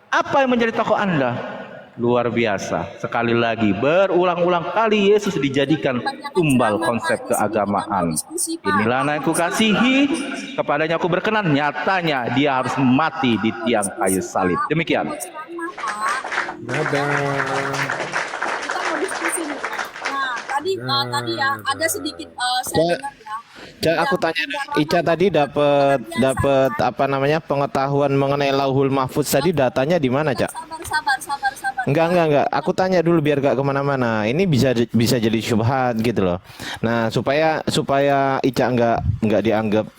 Apa yang menjadi tokoh Anda? Luar biasa. Sekali lagi, berulang-ulang kali Yesus dijadikan tumbal konsep keagamaan. Inilah yang aku kasihi, kepadanya aku berkenan. Nyatanya dia harus mati di tiang kayu salib. Demikian. Dadah. Kita mau diskusi nih. Nah, tadi ya ada sedikit saya dengar ya. Cak, aku tanya, Ica tadi dapat apa namanya pengetahuan mengenai Lauhul Mahfuz tadi, datanya di mana, Cak? Sabar. Enggak. Aku tanya dulu biar gak kemana-mana. Ini bisa jadi syubhat gitu loh. Nah, supaya Ica nggak dianggap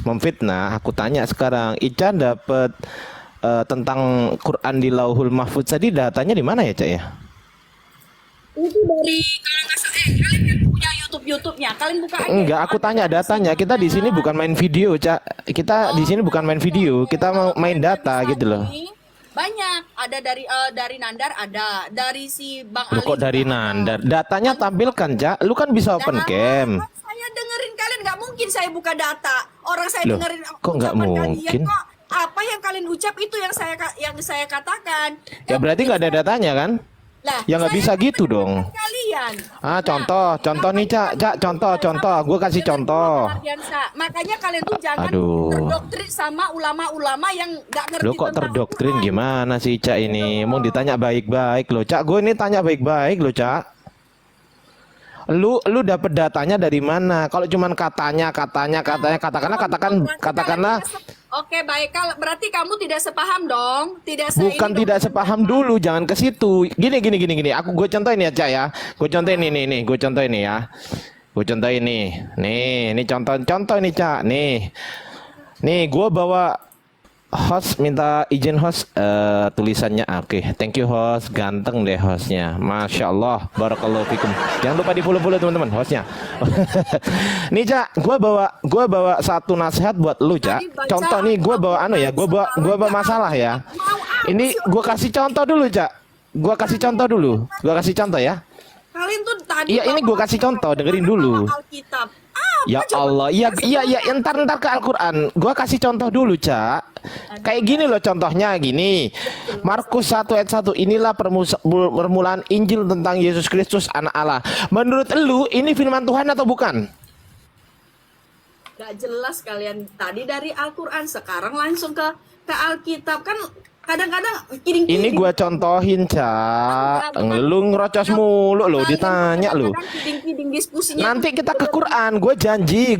memfitnah, aku tanya sekarang, Ica dapat tentang Quran di Lauhul Mahfuz tadi, datanya di mana ya, Cak ya? Itu dari kalau nggak salah kalian kan punya YouTube-nya. Kalian buka aja. Enggak, aku tanya datanya. Kita di sini bukan main video, Cak. Kita di sini bukan main video. Kita mau main data gitu loh. Banyak, ada dari Nandar, ada dari si Bang Lu Ali. kok dari Nandar? Datanya tampilkan, Cak. Lu kan bisa open cam. Saya dengerin kalian, nggak mungkin saya buka data. Orang saya Loh, dengerin kok nggak ucapan mungkin? kalian, kok apa yang kalian ucap itu yang saya katakan. Ya berarti nggak ada datanya kan? Lah, Ya nggak saya bisa gitu dong. kalian. Ah, contoh nih, Cak, contoh. Gue kasih contoh. Ardiansa. Makanya kalian tuh jangan Aduh. terdoktrin sama ulama-ulama yang nggak ngerti. Lo kok tentang terdoktrin Quran. gimana sih, Cak ini? Mau ditanya baik-baik lo, Cak. Gue ini tanya baik-baik lo, Cak. Lu dapet datanya dari mana? Kalau cuman katakanlah. Oke, baik. Kalau berarti kamu tidak sepaham dong. Bukan tidak sepaham dulu, jangan ke situ. Gini. Gue contohin ya, Cak ya. Gue contohin ini. Gue contohin ini. Nih contoh ini, Cak. Nih, gue bawa host, minta izin host tulisannya. Oke, thank you host. Ganteng deh hostnya. Masya Allah, barakallahu fikum. Jangan lupa di follow teman-teman hostnya. Nih, Cak, gue bawa satu nasihat buat lu, Cak. Contoh nih, gue bawa gue bawa masalah ya. Ini gue kasih contoh dulu, Cak. Gue kasih contoh ya. Kalian tuh tadi Iya, ini gue kasih contoh, dengerin dulu. Alkitab. Ya Allah, iya, ntar ke Al-Quran. Gua kasih contoh dulu, Cak. Kayak gini loh contohnya, gini. Markus 1 ayat 1, inilah permulaan Injil tentang Yesus Kristus anak Allah. Menurut lu, ini firman Tuhan atau bukan? Gak jelas kalian tadi dari Al-Quran, sekarang langsung ke Alkitab. Kan kadang-kadang kiring-kiring. Ini gua contohin, Cak. Lu ngerocos mulu lo, ditanya lu. Kiring-kiring diskusinya. Nanti kita ke Quran, gue janji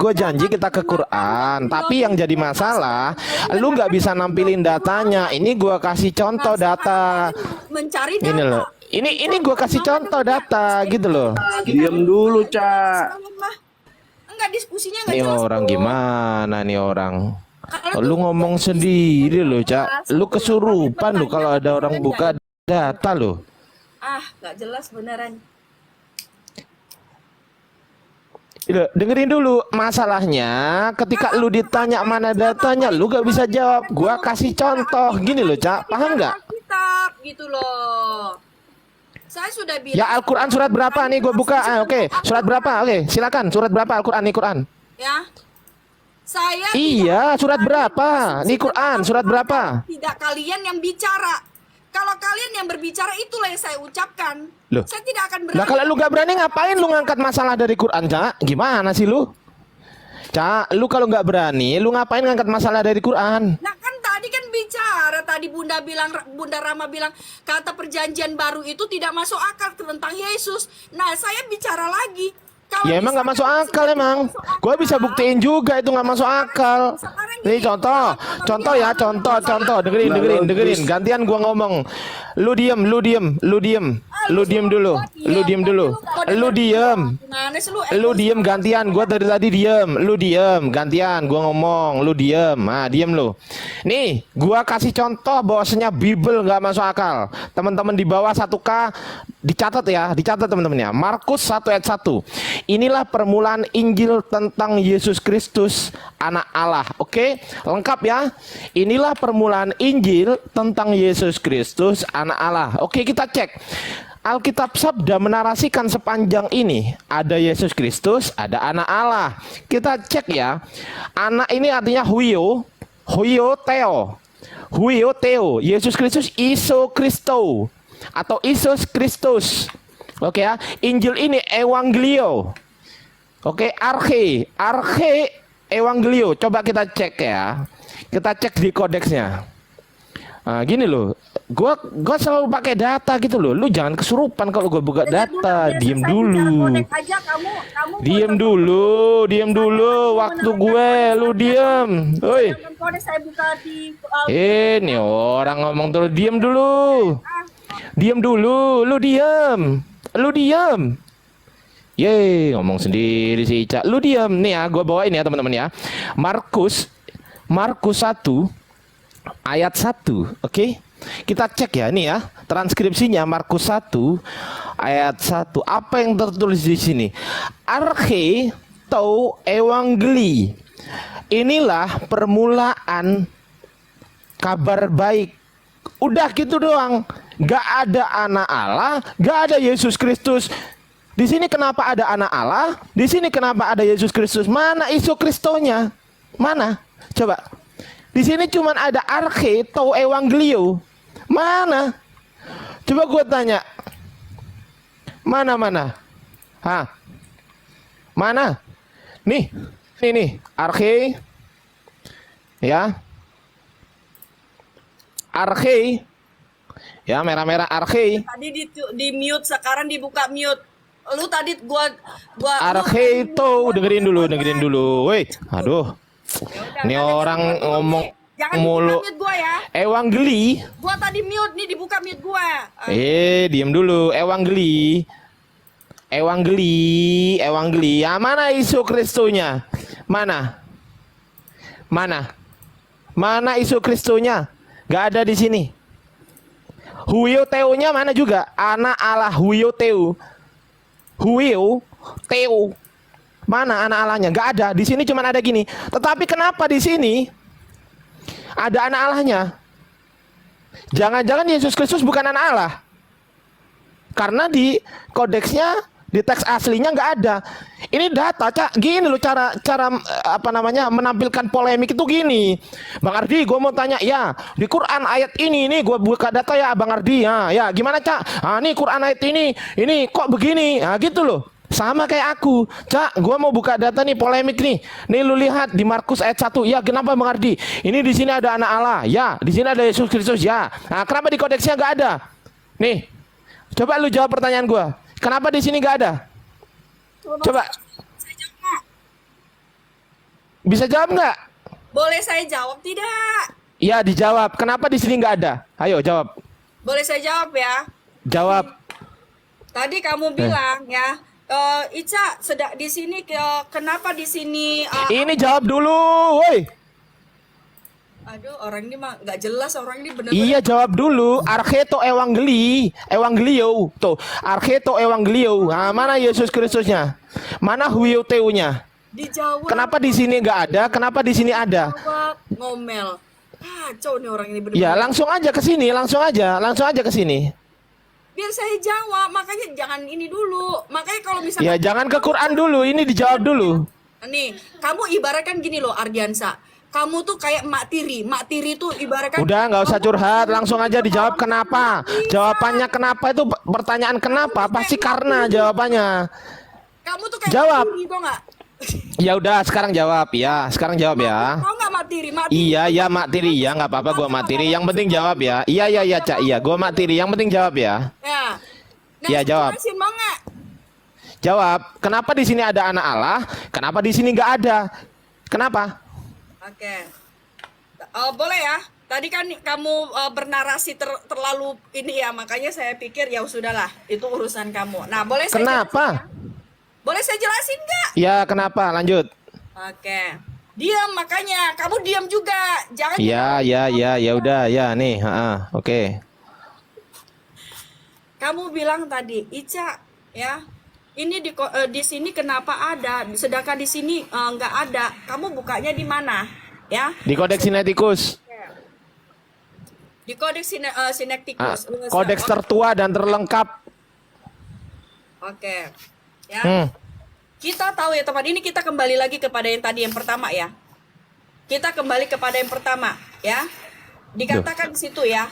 kita ke Quran. Tapi yang jadi masalah, lu nggak bisa nampilin datanya. Ini gue kasih contoh data. Mencari data. Ini loh, ini gue kasih contoh data gitu loh. Diam dulu, Cak. Enggak, diskusinya enggak Nih jelas. orang tuh. gimana nih orang? Kalau Lu ngomong sendiri loh, Cak. Lu kesurupan lu kalau ada orang buka data lo. Enggak jelas beneran. Dengerin dulu, masalahnya ketika lu ditanya mana datanya, lu gak bisa jawab. Gua kasih contoh gini loh, Cak. Paham nggak? Alkitab gitu loh. Saya sudah bilang. Ya Al-Quran surat berapa nih? Gue buka. Oke. Surat berapa? Oke, silakan. Surat berapa Al-Quran nih Quran? Ya. Saya Iya, surat berapa? Nih Quran, surat berapa? tidak kalian yang bicara. Kalau kalian yang berbicara, itulah yang saya ucapkan. Loh. Saya tidak akan Nah kalau lu gak berani, ngapain lu ngangkat masalah dari Quran, Cak? Gimana sih lu? Cak, lu kalau gak berani, lu ngapain ngangkat masalah dari Quran? Nah kan tadi kan bicara, tadi Bunda Rama bilang kata perjanjian baru itu tidak masuk akal tentang Yesus. Nah saya bicara lagi, Ya emang nggak masuk akal emang. Gue bisa buktiin juga itu nggak masuk akal. Nih contoh ya, contoh. Dengerin. Gantian gua ngomong. Lu diem dulu. Lu diem gantian. Gua dari tadi diem. Lu diem gantian. Gua ngomong. Lu diem. Ah diem lu. Nih, gua kasih contoh bahwasanya Bible nggak masuk akal. Teman-teman di bawah 1K dicatat teman-teman ya. Markus 1 ayat 1. Inilah permulaan Injil tentang Yesus Kristus, Anak Allah. Oke, lengkap ya. Inilah permulaan Injil tentang Yesus Kristus, Anak Allah. Oke, kita cek. Alkitab Sabda menarasikan sepanjang ini. Ada Yesus Kristus, ada Anak Allah. Kita cek ya. Anak ini artinya huio theo. Yesus Kristus iso Kristo atau Isus Kristus. Oke ya. Injil ini evangelio. Oke, arche evangelio. Coba kita cek ya. Kita cek di kodeksnya. Nah, gini loh. Gua selalu pakai data gitu loh. Lu jangan kesurupan kalau gua buka data. Diem dulu. Diem dulu. Waktu gue lu diem. Woi. Ini orang ngomong terus. Diem dulu. Lu diem. Yeay, ngomong sendiri si Ica. Lu diem nih ya, gue bawain ya teman-teman ya. Markus 1 ayat 1, oke? Kita cek ya nih ya, transkripsinya Markus 1 ayat 1. Apa yang tertulis di sini? Arche tou evangeli. Inilah permulaan kabar baik. Udah gitu doang. Gak ada anak Allah, gak ada Yesus Kristus. Di sini kenapa ada anak Allah? Di sini kenapa ada Yesus Kristus? Mana isu Kristonya? Mana? Coba. Di sini cuma ada arche tou evangelio. Mana? Coba gue tanya. Mana? Hah? Mana? Nih, arche. Ya. Arche. Ya, merah-merah arche. Tadi di mute, sekarang dibuka mute. Lu tadi gua arche itu dengerin dulu. Woi, aduh. Ini orang ngomong jangan mulu. buka mute gua ya. Evangeli. Gua tadi mute nih, dibuka mute gua. Diem dulu. Evangeli. Ya, mana isu Kristonya? Mana isu Kristonya? Gak ada di sini. Huio Theo-nya mana juga? Anak Allah Huio Theo. Mana anak Allahnya? Gak ada. Di sini cuma ada gini. Tetapi kenapa di sini ada anak Allahnya? Jangan-jangan Yesus Kristus bukan anak Allah? Karena di kodeksnya, di teks aslinya nggak ada. Ini data, Cak. Gini loh cara menampilkan polemik itu gini. Bang Ardi, gue mau tanya ya, di Quran ayat ini gue buka data ya, Bang Ardi. Ya, gimana, Cak? Nih Quran ayat ini kok begini? Gitu loh. Sama kayak aku, Cak, gue mau buka data nih, polemik nih. Nih lu lihat di Markus ayat 1. Ya, kenapa Bang Ardi? Ini di sini ada anak Allah. Ya, di sini ada Yesus Kristus. Ya. Nah, kenapa di kodeksnya nggak ada? Nih, coba lu jawab pertanyaan gue. Kenapa di sini nggak ada? Coba. Bisa jawab nggak? Boleh saya jawab tidak? Ya, dijawab. Kenapa di sini nggak ada? Ayo jawab. Boleh saya jawab ya? Jawab. Tadi kamu bilang ya, Ica sedang di sini, kenapa di sini? Ini jawab dulu, woi. Aduh, orang ini mah nggak jelas, orang ini benar. Iya, jawab dulu. Arche tou evangelio. Tuh, arche tou evangelio. Nah, mana Yesus Kristusnya? Mana Huio Theo-nya? Dijawab. Kenapa di sini nggak ada? Kenapa di sini ada? Jawab, ngomel. Kacau nih orang ini benar. Ya, langsung aja ke sini, langsung aja ke sini. Biar saya jawab, makanya jangan ini dulu. Makanya kalau misalnya Ya, jangan ke Quran dulu, ini dijawab dulu. Nih, kamu ibaratkan gini loh, Ardiansa. Kamu tuh kayak Mak Tiri. Mak Tiri tuh ibaratkan. Udah, nggak usah curhat, langsung aja dijawab kenapa. Jawabannya kenapa itu pertanyaan kenapa? Pasti karena jawabannya. Kamu tuh kayak Jawab. Mak Tiri, tau nggak? Ya udah, sekarang jawab ya. Sekarang jawab ya. Tahu nggak Mak Tiri? Mak Tiri. Iya, Mak Tiri ya, nggak apa-apa, gua Mak Tiri. Yang penting jawab ya. Iya, Cak. Iya, gua Mak Tiri. Yang penting jawab ya. Ya. Nah, Ya, jawab. jelasin mau nggak? Jawab. Kenapa di sini ada anak Allah? Kenapa di sini nggak ada? Kenapa? Oke. Boleh ya. Tadi kan kamu bernarasi terlalu ini ya, makanya saya pikir ya sudahlah, itu urusan kamu. Nah, boleh saya Kenapa? jelasin, boleh saya jelasin nggak? Ya, kenapa? Lanjut. Oke. Diam, makanya kamu diam juga. Jangan. Ya udah, ya nih, oke. Kamu bilang tadi, Ica, ya. Ini di sini kenapa ada, sedangkan di sini nggak ada. Kamu bukanya di mana? Ya. Di Kodeks Sinaiticus. Di Kodeks Sinaiticus. Kodeks tertua dan terlengkap. Oke. Ya. Kita tahu ya teman, ini kita kembali lagi kepada yang tadi yang pertama ya. Kita kembali kepada yang pertama ya. Dikatakan di situ ya.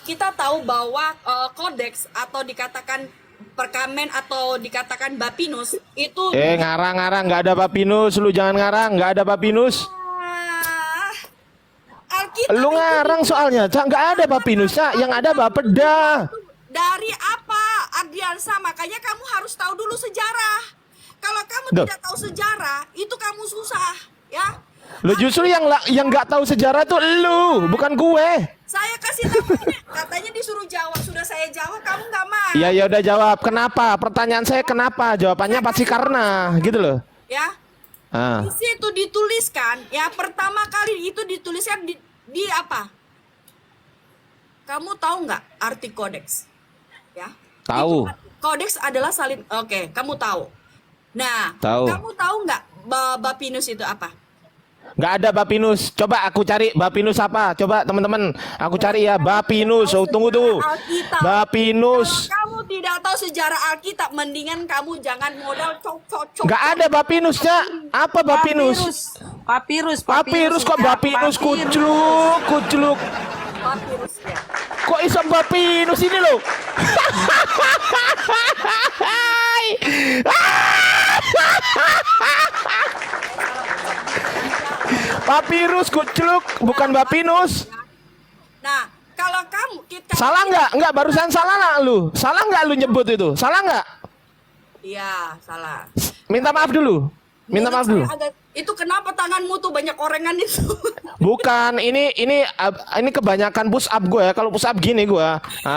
Kita tahu bahwa kodeks atau dikatakan perkamen atau dikatakan bapinus itu Ngarang-ngarang, nggak ada bapinus. Lu jangan ngarang, nggak ada bapinus. Alkitab Lu ngarang soalnya, Cak, nggak ada bapinus, Cak. Yang ada bapeda. dari apa Ardiansa, makanya kamu harus tahu dulu sejarah. Kalau kamu tidak tahu sejarah, itu kamu susah ya. Lu justru yang nggak tahu sejarah tuh lu, bukan gue. Saya kasih tahu ini, katanya disuruh jawab, sudah saya jawab, kamu nggak mau. Iya, ya udah jawab. Kenapa? Pertanyaan saya kenapa? Jawabannya pasti karena, gitu loh. Ya. Di situ dituliskan, ya pertama kali itu dituliskan di apa? Kamu tahu nggak arti kodeks? Ya. Tahu. Kodeks adalah salin. Oke, kamu tahu. Nah, Tahu. kamu tahu nggak bapinus itu apa? Nggak ada bapinus. Coba aku cari bapinus apa? Coba teman-teman, aku cari ya bapinus. Oh, tunggu. Alkitab. Bapinus. Kalau kamu tidak tahu sejarah Alkitab, mendingan kamu jangan modal cok. Nggak ada bapinus, Cak. Apa bapinus? Papirus Kok bapinus kucluk. Papirus ya. Kok iso bapinus ini loh? Papirus kucluk, bukan bapinus. Nah, kalau kamu Salah nggak? Nggak, barusan salah nggak lu? Salah nggak lu nyebut itu? Salah nggak? Iya, salah. Minta maaf dulu. Minta maaf dulu. Itu kenapa tanganmu tuh banyak orengan itu? Bukan, ini kebanyakan push up gue ya. Kalau push up gini gue,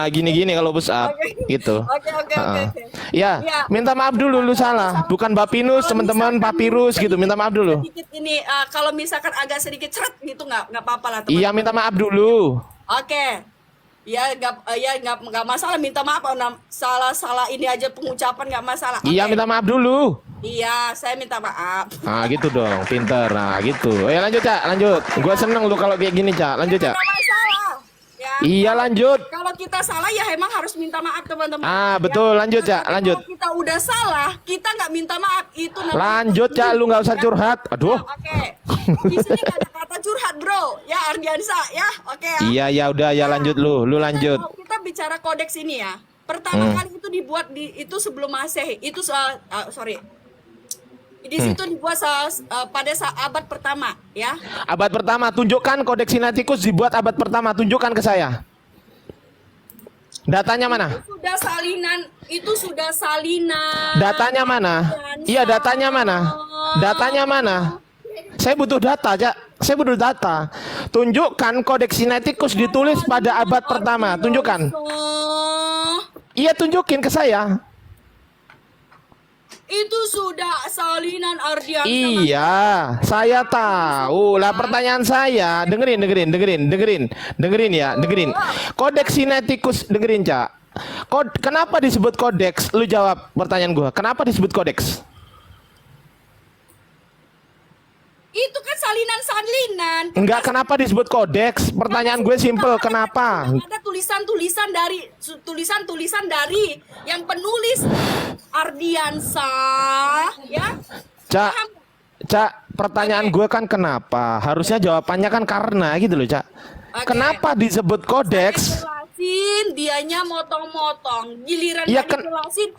gini kalau push up, gitu. Oke. Ya, minta maaf dulu, lu salah. Bukan bapinus, teman-teman, papirus gitu. Minta maaf dulu. Sedikit ini, kalau misalkan agak sedikit seret gitu nggak apa-apa lah teman. Iya, minta maaf dulu. Oke. Ya nggak masalah, minta maaf. Salah ini aja pengucapan nggak masalah. Iya, minta maaf dulu. Iya, saya minta maaf. Gitu dong, pinter. Gitu. Ya lanjut, Cak, lanjut. Gua seneng lu kalau kayak gini, Cak. Lanjut, Cak. Nggak masalah. Ya. Iya, lanjut. Kalau kita salah ya emang harus minta maaf teman-teman. Betul, lanjut, Cak, lanjut. Kalau kita udah salah, kita nggak minta maaf itu namanya. Lanjut, Cak, lu nggak usah curhat. Aduh. Oke. Di sini nggak ada kata curhat, bro. Ya, Ardiansa, ya. Oke. Iya, udah, ya lanjut lu lanjut. Kita bicara kodeks ini ya. Pertama kali itu dibuat itu sebelum Masehi. Itu di situ dibuat pada abad pertama, ya. Abad pertama, tunjukkan Kodeks Sinaiticus dibuat abad pertama, tunjukkan ke saya. Datanya mana? Itu sudah salinan. Datanya mana? Iya, datanya mana? Datanya mana? Saya butuh data, Cak. Saya butuh data. Tunjukkan Kodeks Sinaiticus ditulis pada abad pertama, tunjukkan. Iya, tunjukin ke saya. Itu sudah salinan Ardiansa. Iya, saya tahu. Lah pertanyaan saya, dengerin ya. Kodeks Sinaiticus, dengerin, Cak. Kenapa disebut kodeks? Lu jawab pertanyaan gua. Kenapa disebut kodeks? Itu kan salinan. Enggak, kenapa disebut kodeks? Pertanyaan gue simple, kenapa? Ada tulisan-tulisan dari yang penulis Ardiansa, ya. Cak, pertanyaan gue kan kenapa? Harusnya jawabannya kan karena gitu loh, Cak. Kenapa disebut kodeks? Jelasin, dianya motong-motong. Giliran jelasin,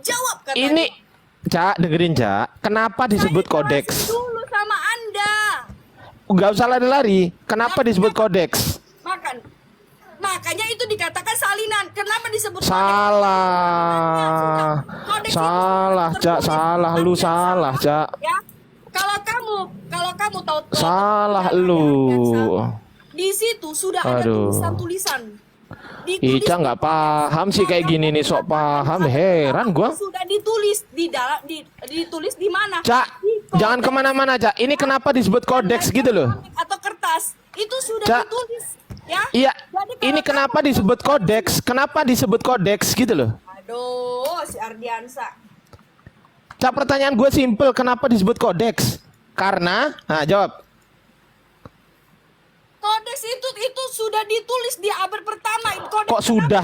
jawab katanya. Ini, Cak, dengerin, Cak. Kenapa disebut kodeks? Dulu sama Anda. Enggak usah lari-lari. Kenapa disebut kodeks? Makanya itu dikatakan salinan. Kenapa disebut Salah. kodeks? kodeks Salah, itu Cak, tertulis salah lu Ardiansa, salah, Cak. ya. Kalau kamu tahu Salah Ardiansa, lu. di situ sudah ada Aduh. tulisan-tulisan. Ditulis Ica nggak paham sih kayak gini nih, sok paham, heran gua. sudah ditulis di dalam ditulis di mana? Cak, Di kodeks jangan kemana-mana, Cak. Ini kenapa disebut kodeks gitu loh? atau kertas itu sudah Cak. ditulis, ya. Iya, Jadi ini kalau kenapa kamu- disebut kodeks? Kenapa disebut kodeks gitu loh? Aduh, si Ardiansa. Cak, pertanyaan gue simple, kenapa disebut kodeks? Karena, nah jawab. Kodeks itu sudah ditulis di abad pertama. Kodeks Kok sudah.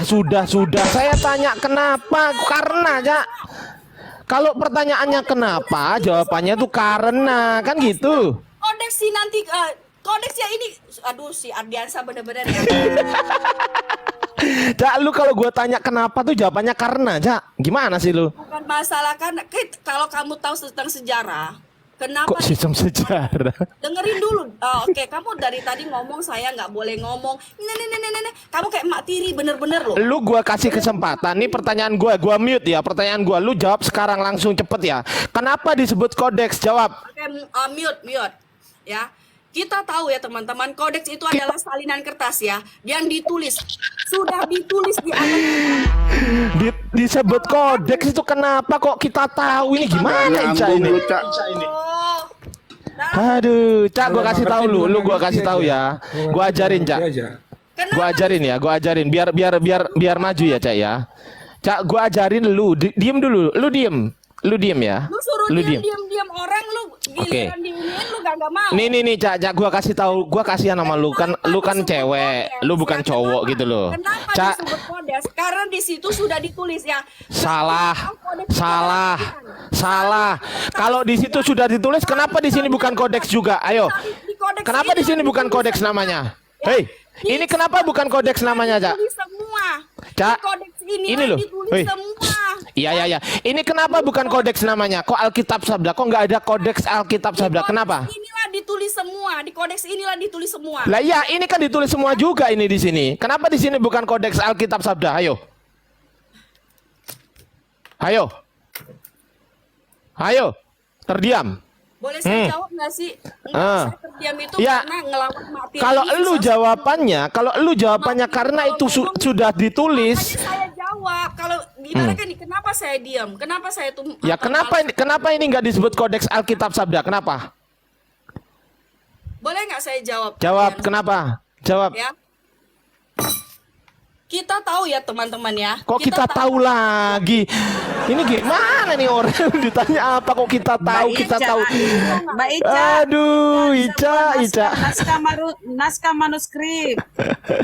Saya tanya kenapa? Karena, Cak. Kalau pertanyaannya kenapa, jawabannya tuh karena, kan gitu. kodeks sih nanti kodeks ya ini. Aduh, si Ardiansa bener-bener ya. Cak, lu kalau gue tanya kenapa tuh jawabannya karena, Cak. Gimana sih lu? Bukan masalah kan kalau kamu tahu tentang sejarah, kenapa Kok sistem sejarah? dengerin dulu. Oke, kamu dari tadi ngomong saya nggak boleh ngomong. Nenek. Kamu kayak mak tiri bener-bener loh. Lu gua kasih kesempatan nih, pertanyaan gua mute ya. Pertanyaan gua, lu jawab sekarang langsung cepet ya. Kenapa disebut kodeks? Jawab. Oke, mute. Ya. Kita tahu ya teman-teman, kodeks itu adalah salinan kertas ya, yang ditulis. Sudah ditulis di atas. Disebut kodeks itu kenapa kok kita tahu ini gimana Ica ini? Nyambung lu, Cak. Oh. Aduh, Cak, gua kasih tahu lu gua kasih tahu ya. Gua ajarin, Cak. Kenapa? Gua ajarin biar maju ya, Cak ya. Cak, gua ajarin lu, diem dulu. Lu diem ya. Lu suruh diam orang lu giliran diinin lu gak mau. Nih, Cak, gua kasihan sama lu kan, lu kan cewek, lu bukan cowok gitu loh. Kenapa Cak, disebut kodeks? Karena di situ sudah ditulis ya. salah. Kalau di situ sudah ditulis, kenapa di sini bukan kodeks juga? Ayo. Kenapa di sini bukan kodeks namanya? Hei, ini kenapa bukan kodeks namanya, Cak? Ditulis semua. Cak, Di kodeks ini loh. ditulis Hei. semua. Iya. Ini kenapa bukan kodeks namanya? Kok Alkitab Sabda? Kok nggak ada kodeks Alkitab Sabda? Kenapa? Inilah ditulis semua. Di kodeks inilah ditulis semua. Lah iya, ini kan ditulis semua juga ini di sini. Kenapa di sini bukan kodeks Alkitab Sabda? Ayo. Terdiam. Boleh saya jawab nggak sih? Enggak, saya terdiam itu Ya. karena ngelawan mati. Kalau lu jawabannya karena itu sudah ditulis. Makanya saya jawab. Kalau gimana kan nih, kenapa saya diam? Kenapa saya tuh Ya kenapa ini nggak disebut kodeks Alkitab Sabda? Kenapa? Boleh nggak saya jawab? Jawab, Ardiansa? kenapa? Jawab. Ya. Kita tahu ya teman-teman ya. Kok kita tahu lagi? Ini gimana nih orang ditanya apa kok kita tahu? Kita tahu. Mbak Ica. Aduh, Ica. Naskah manuskrip.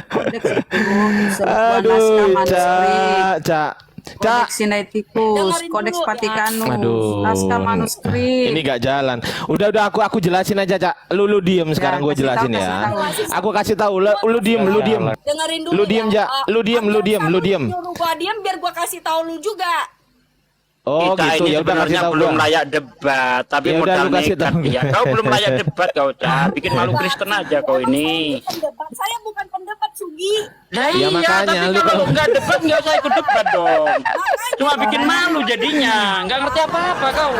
Kodeks itu sebuah naskah Aduh, manuskrip. Cak. Kodeks Sinaiticus, Dengerin Kodeks dulu, ya. Vatikanus, Aduh. naskah manuskrip. Ini gak jalan. Udah aku jelasin aja, Cak. Lu diem sekarang, gue kasih jelasin tahu, ya. kasih tahu. Aku kasih tahu. Lu diem. Dengerin dulu. Lu diem, ya. Ja. Lu diem. Nyuruh gua diem biar gua kasih tahu lu juga. Oh kita gitu, ini ya udah kasih sebenarnya tahu belum gua. layak debat, tapi Ya udah, modal lu kasih nekat. tahu. Ya, kau belum layak debat kau, Cak. Bikin malu Kristen aja kau ini. Saya bukan pendebat, Sugi. Nah, Ya, iya, makanya, tapi lu kalau kalau- nggak debat nggak usah ikut debat dong. Cuma bikin malu jadinya, nggak ngerti apa-apa kau.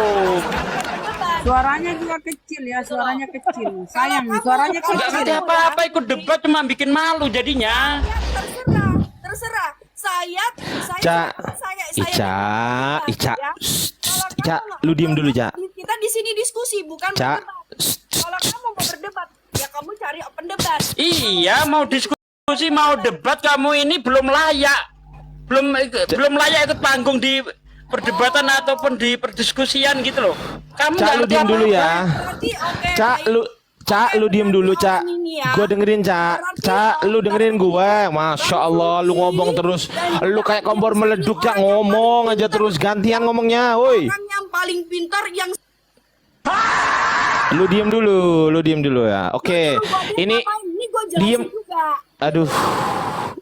Suaranya juga kecil ya, suaranya kecil. Sayang, suaranya Nggak kecil. ngerti apa-apa ikut debat cuma bikin malu jadinya. Terserah. Saya Cak, saya Ica, ya. Kalau Ica, kamu lu diem dulu, Cak. Kita di sini diskusi bukan Cak. berdebat. Kalau kamu mau berdebat, ya kamu cari pendebat. Iya, mau diskusi, mau debat kamu ini belum layak. Belum layak ikut panggung di perdebatan ataupun di perdiskusian gitu loh. Kamu Cak, nggak lu ngerti diem dulu apa-apa. ya. Berarti oke. Cak, lu diem dulu, Cak. Gue dengerin, Cak, lu dengerin gue. Masya Allah, lu ngomong terus. Lu kayak kompor meleduk, Cak, ngomong aja terus. Gantian ngomongnya, woi. Orang yang paling pintar yang Lu diem dulu ya. Oke, ini gue jelasin diem. juga. Aduh,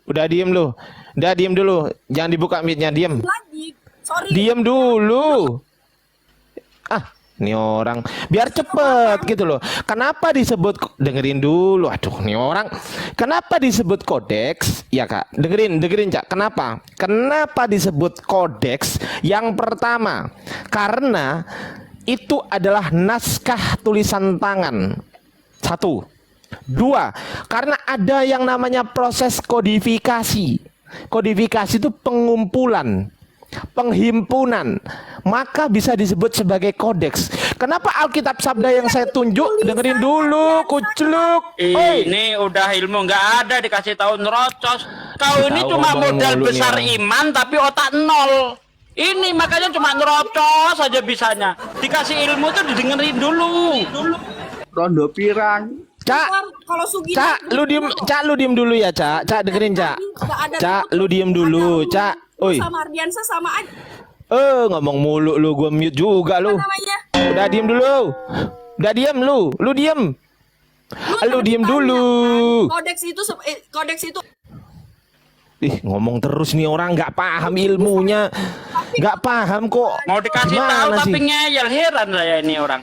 udah diem lu. Udah diem dulu. Jangan dibuka mic-nya, diem. Lagi, sorry. Diem dulu. Ah, Nih orang biar cepet gitu loh. Kenapa disebut, dengerin dulu. Aduh, nih orang. Kenapa disebut kodeks? Ya Kak, dengerin Cak. Kenapa? Kenapa disebut kodeks? Yang pertama, karena itu adalah naskah tulisan tangan. Satu. Dua, karena ada yang namanya proses kodifikasi. Kodifikasi itu pengumpulan, penghimpunan, maka bisa disebut sebagai kodeks. Kenapa Alkitab Sabda yang saya tunjuk, dengerin dulu, kucluk. Ini udah ilmu nggak ada, dikasih tahu nerocos. Kau ini cuma modal besar iman tapi otak nol. Ini makanya cuma nerocos saja bisanya. Dikasih ilmu tuh didengerin dulu. Rondo pirang. Cak, Kalau Sugih lu diem dulu ya, Cak. Cak dengerin, Cak. Cak, lu diem dulu, Cak. Oi. sama Ardiansa sama aja. Ngomong mulu lu, gua mute juga lu. Namanya. Udah diem dulu. Udah diem lu. Lu diem. Lu diem dulu. Kodeks itu Ih, ngomong terus nih orang, nggak paham ilmunya. Nggak paham kok. Mau dikasih tahu Gimana tapi sih? ngeyel, heran saya ini orang.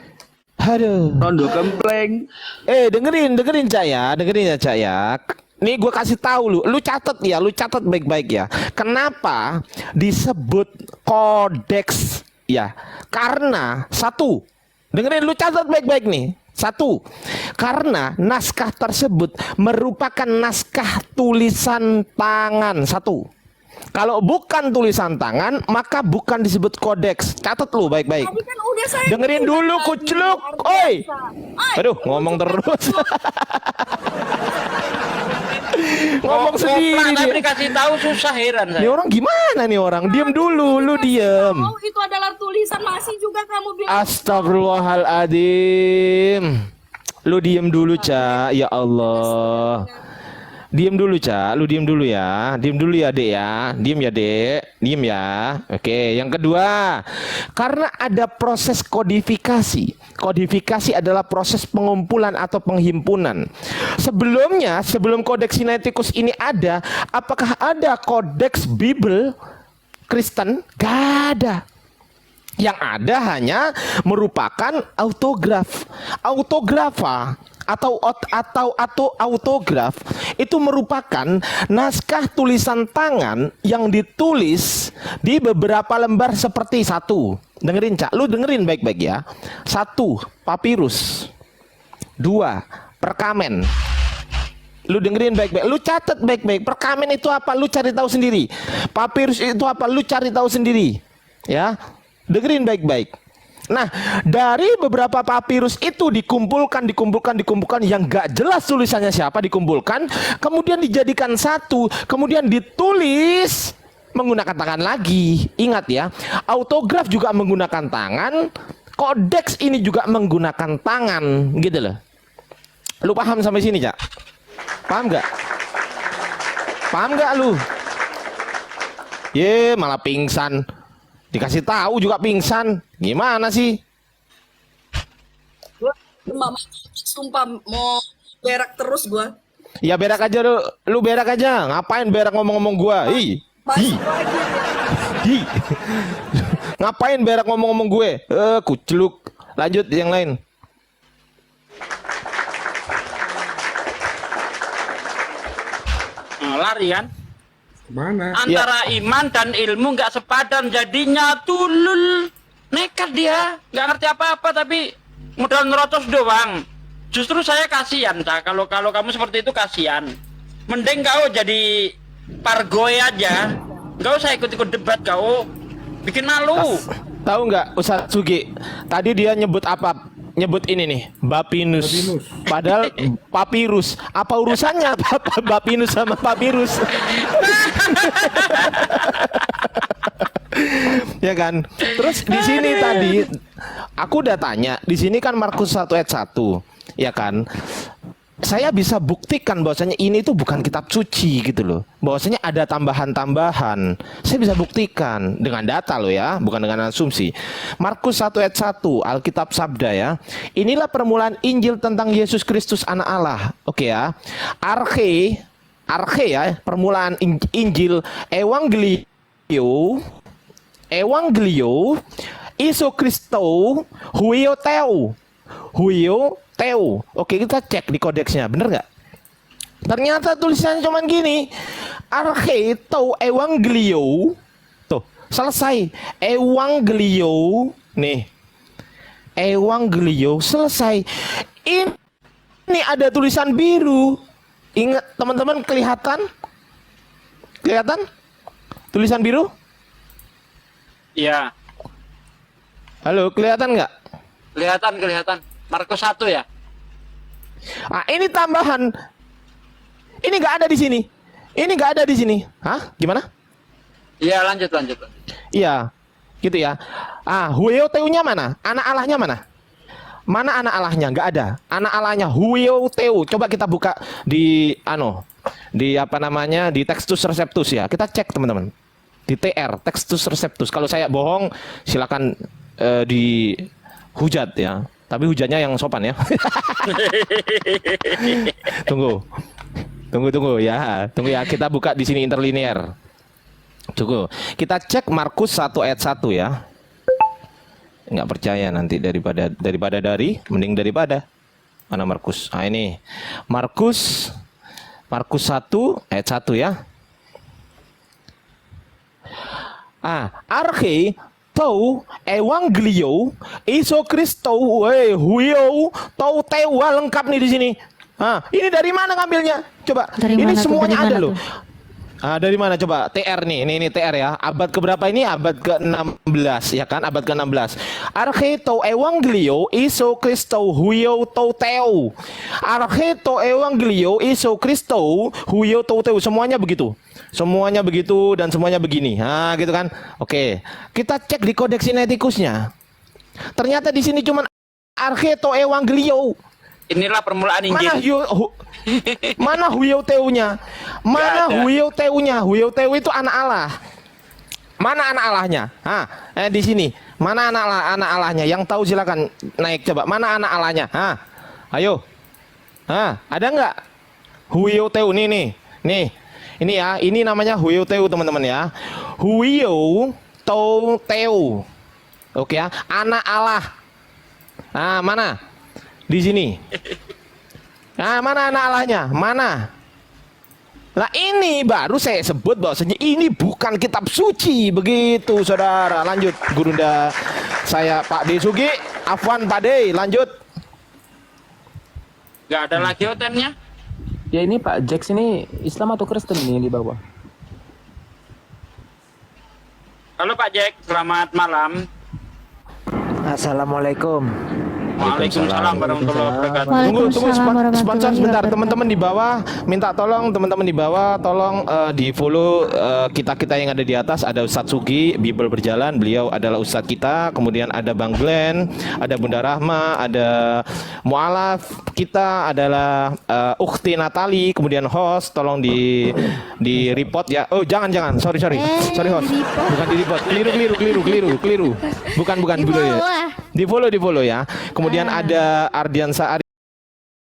Aduh. Rondo gempleng. Dengerin Cak ya, Cak ya. Nih gue kasih tahu lu catat ya, lu catat baik-baik ya. Kenapa disebut kodeks ya? Karena satu, dengerin, lu catat baik-baik nih. Satu, karena naskah tersebut merupakan naskah tulisan tangan. Satu. Kalau bukan tulisan tangan, maka bukan disebut kodeks. Catat lu baik-baik. tadi kan udah saya Dengerin bilang dulu, tadi, kucluk. Ardiansa. Oi. Ay, Aduh, ngomong terus. Ngomong sendiri Tapi dia. dikasih tahu susah, heran Ini saya. orang gimana nih orang? Diam dulu, lu diem. Oh, itu adalah tulisan, masih juga kamu bilang. Astagfirullahaladzim. Lu diem dulu, Cak. Ya Allah. Diem dulu, Cak. Lu diem dulu ya. Diem dulu ya, Dek ya. Diem ya, Dek. Diem ya. Oke, yang kedua. Karena ada proses kodifikasi. Kodifikasi adalah proses pengumpulan atau penghimpunan. Sebelumnya, sebelum kodeks Sinaiticus ini ada, apakah ada kodeks Bible Kristen? Gak ada. Yang ada hanya merupakan autograf. Autografa atau autograf itu merupakan naskah tulisan tangan yang ditulis di beberapa lembar seperti satu. Dengerin, Cak. Lu dengerin baik-baik ya. Satu, papirus. Dua, perkamen. Lu dengerin baik-baik. Lu catat baik-baik. Perkamen itu apa? Lu cari tahu sendiri. Papirus itu apa? Lu cari tahu sendiri. Ya. Dengerin baik-baik. Nah, dari beberapa papirus itu dikumpulkan yang gak jelas tulisannya siapa, dikumpulkan, kemudian dijadikan satu, kemudian ditulis menggunakan tangan lagi. Ingat ya, autograf juga menggunakan tangan, kodeks ini juga menggunakan tangan, gitu loh. Lu paham sampai sini, Cak? Paham gak? Paham gak lu? Malah pingsan. Dikasih tahu juga pingsan. Gimana sih? Mama, sumpah mau berak terus gua. Ya berak aja lu. Lu berak aja. Ngapain berak ngomong-ngomong gua? Ih. Ngapain berak ngomong-ngomong gue? Kucluk. Lanjut yang lain. Lari kan? Mana? Antara iman dan ilmu nggak sepadan, jadinya tulul. Nekat dia, nggak ngerti apa-apa tapi modal nerocos doang. Justru saya kasihan, Cak. Kalau kamu seperti itu kasihan. Mending kau jadi pargoy aja. Nggak usah ikut-ikut debat kau. Bikin malu. Tahu nggak Ustaz Sugi? Tadi dia nyebut apa? Nyebut ini nih, Bapinus. Padahal papirus. Apa urusannya Bapinus sama papirus? Ya kan? Terus di sini tadi aku udah tanya, di sini kan Markus 1 ayat 1, ya kan? Saya bisa buktikan bahwasanya ini tuh bukan kitab suci gitu loh. Bahwasanya ada tambahan-tambahan. Saya bisa buktikan dengan data loh ya, bukan dengan asumsi. Markus 1 ayat 1, Alkitab Sabda ya. Inilah permulaan Injil tentang Yesus Kristus anak Allah. Oke ya. Arche ya, permulaan Injil, Evangelio Iso Kristo huio teu. Huio teu. Oke, kita cek di kodeksnya, bener nggak? Ternyata tulisannya cuman gini. Arche tau evangelio. Tuh, selesai. Evangelio. Nih. Evangelio selesai. Ini ada tulisan biru. Ingat teman-teman, kelihatan? Kelihatan? Tulisan biru? Iya. Halo, kelihatan nggak? Kelihatan. Markus 1 ya? Ah, ini tambahan. Ini nggak ada di sini. Ini nggak ada di sini. Hah? Gimana? Iya, lanjut. Iya, gitu ya. Ah, huioteu-nya mana? Anak Allahnya mana? Mana anak Allahnya? Nggak ada. Anak Allahnya huioteu. Coba kita buka di di apa namanya? Di Textus Receptus ya. Kita cek teman-teman. Di TR, Textus Receptus. Kalau saya bohong, silakan dihujat ya. Tapi hujatnya yang sopan ya. Tunggu ya. Tunggu ya. Kita buka di sini interlinear. Tunggu. Kita cek Markus 1 ayat 1 ya. Nggak percaya nanti daripada mending daripada. Mana Markus? Ah, ini. Markus 1 ayat 1 ya. Arche tau evangelio iso Kristo huio tau tewa lengkap nih di sini. Ini dari mana ngambilnya? Coba. Dari Ini mana tuh? semuanya Dari ada mana loh. tuh? Dari mana coba? TR nih. Ini TR ya. Abad keberapa ini? Abad ke-16 ya kan? Abad ke-16. Arche tau evangelio iso Kristo huio tau teu. Arche tau evangelio iso Kristo huio tau teu. Semuanya begitu. Semuanya begitu dan semuanya begini. Gitu kan? Oke. Kita cek di kodeks sinaiticusnya. Ternyata di sini cuman arche tau evangelio. Inilah permulaan Mana Injil. mana huioteu-nya? Mana huioteu-nya? Huioteu itu anak Allah. Mana anak Allahnya? Di sini. Mana anak Allahnya? Yang tahu silakan naik coba. Mana anak Allahnya? Ayo. Ada nggak? Huioteu nih. Ini ya, ini namanya huioteu teman-teman ya. Huio teu. Oke ya, anak Allah. Mana? Di sini. Mana anak Allahnya? Mana? Lah ini baru saya sebut bahwasanya ini bukan kitab suci. Begitu saudara. Lanjut Gurunda saya Pak D Sugi. Afwan Pak D, lanjut. Nggak ada lagi hotelnya? Ya ini Pak Jax ini Islam atau Kristen ini yang di bawah? Halo Pak Jack, selamat malam. Assalamualaikum. Waalaikumsalam warahmatullahi wabarakatuh. Tunggu Waalaikumsalam sponsor warahmatullahi sebentar wabarakatuh. teman-teman di bawah minta tolong teman-teman di bawah tolong di follow kita yang ada di atas. Ada Ustadz Sugi Bible Berjalan, beliau adalah Ustadz kita, kemudian ada Bang Glenn, ada Bunda Rahma, ada Mu'alaf, kita adalah Ukhti Natali, kemudian host tolong di report ya. Oh jangan sorry host, bukan di report, keliru bukan Di dulu ya. bawah. Di follow ya. Kemudian ada Ardiansa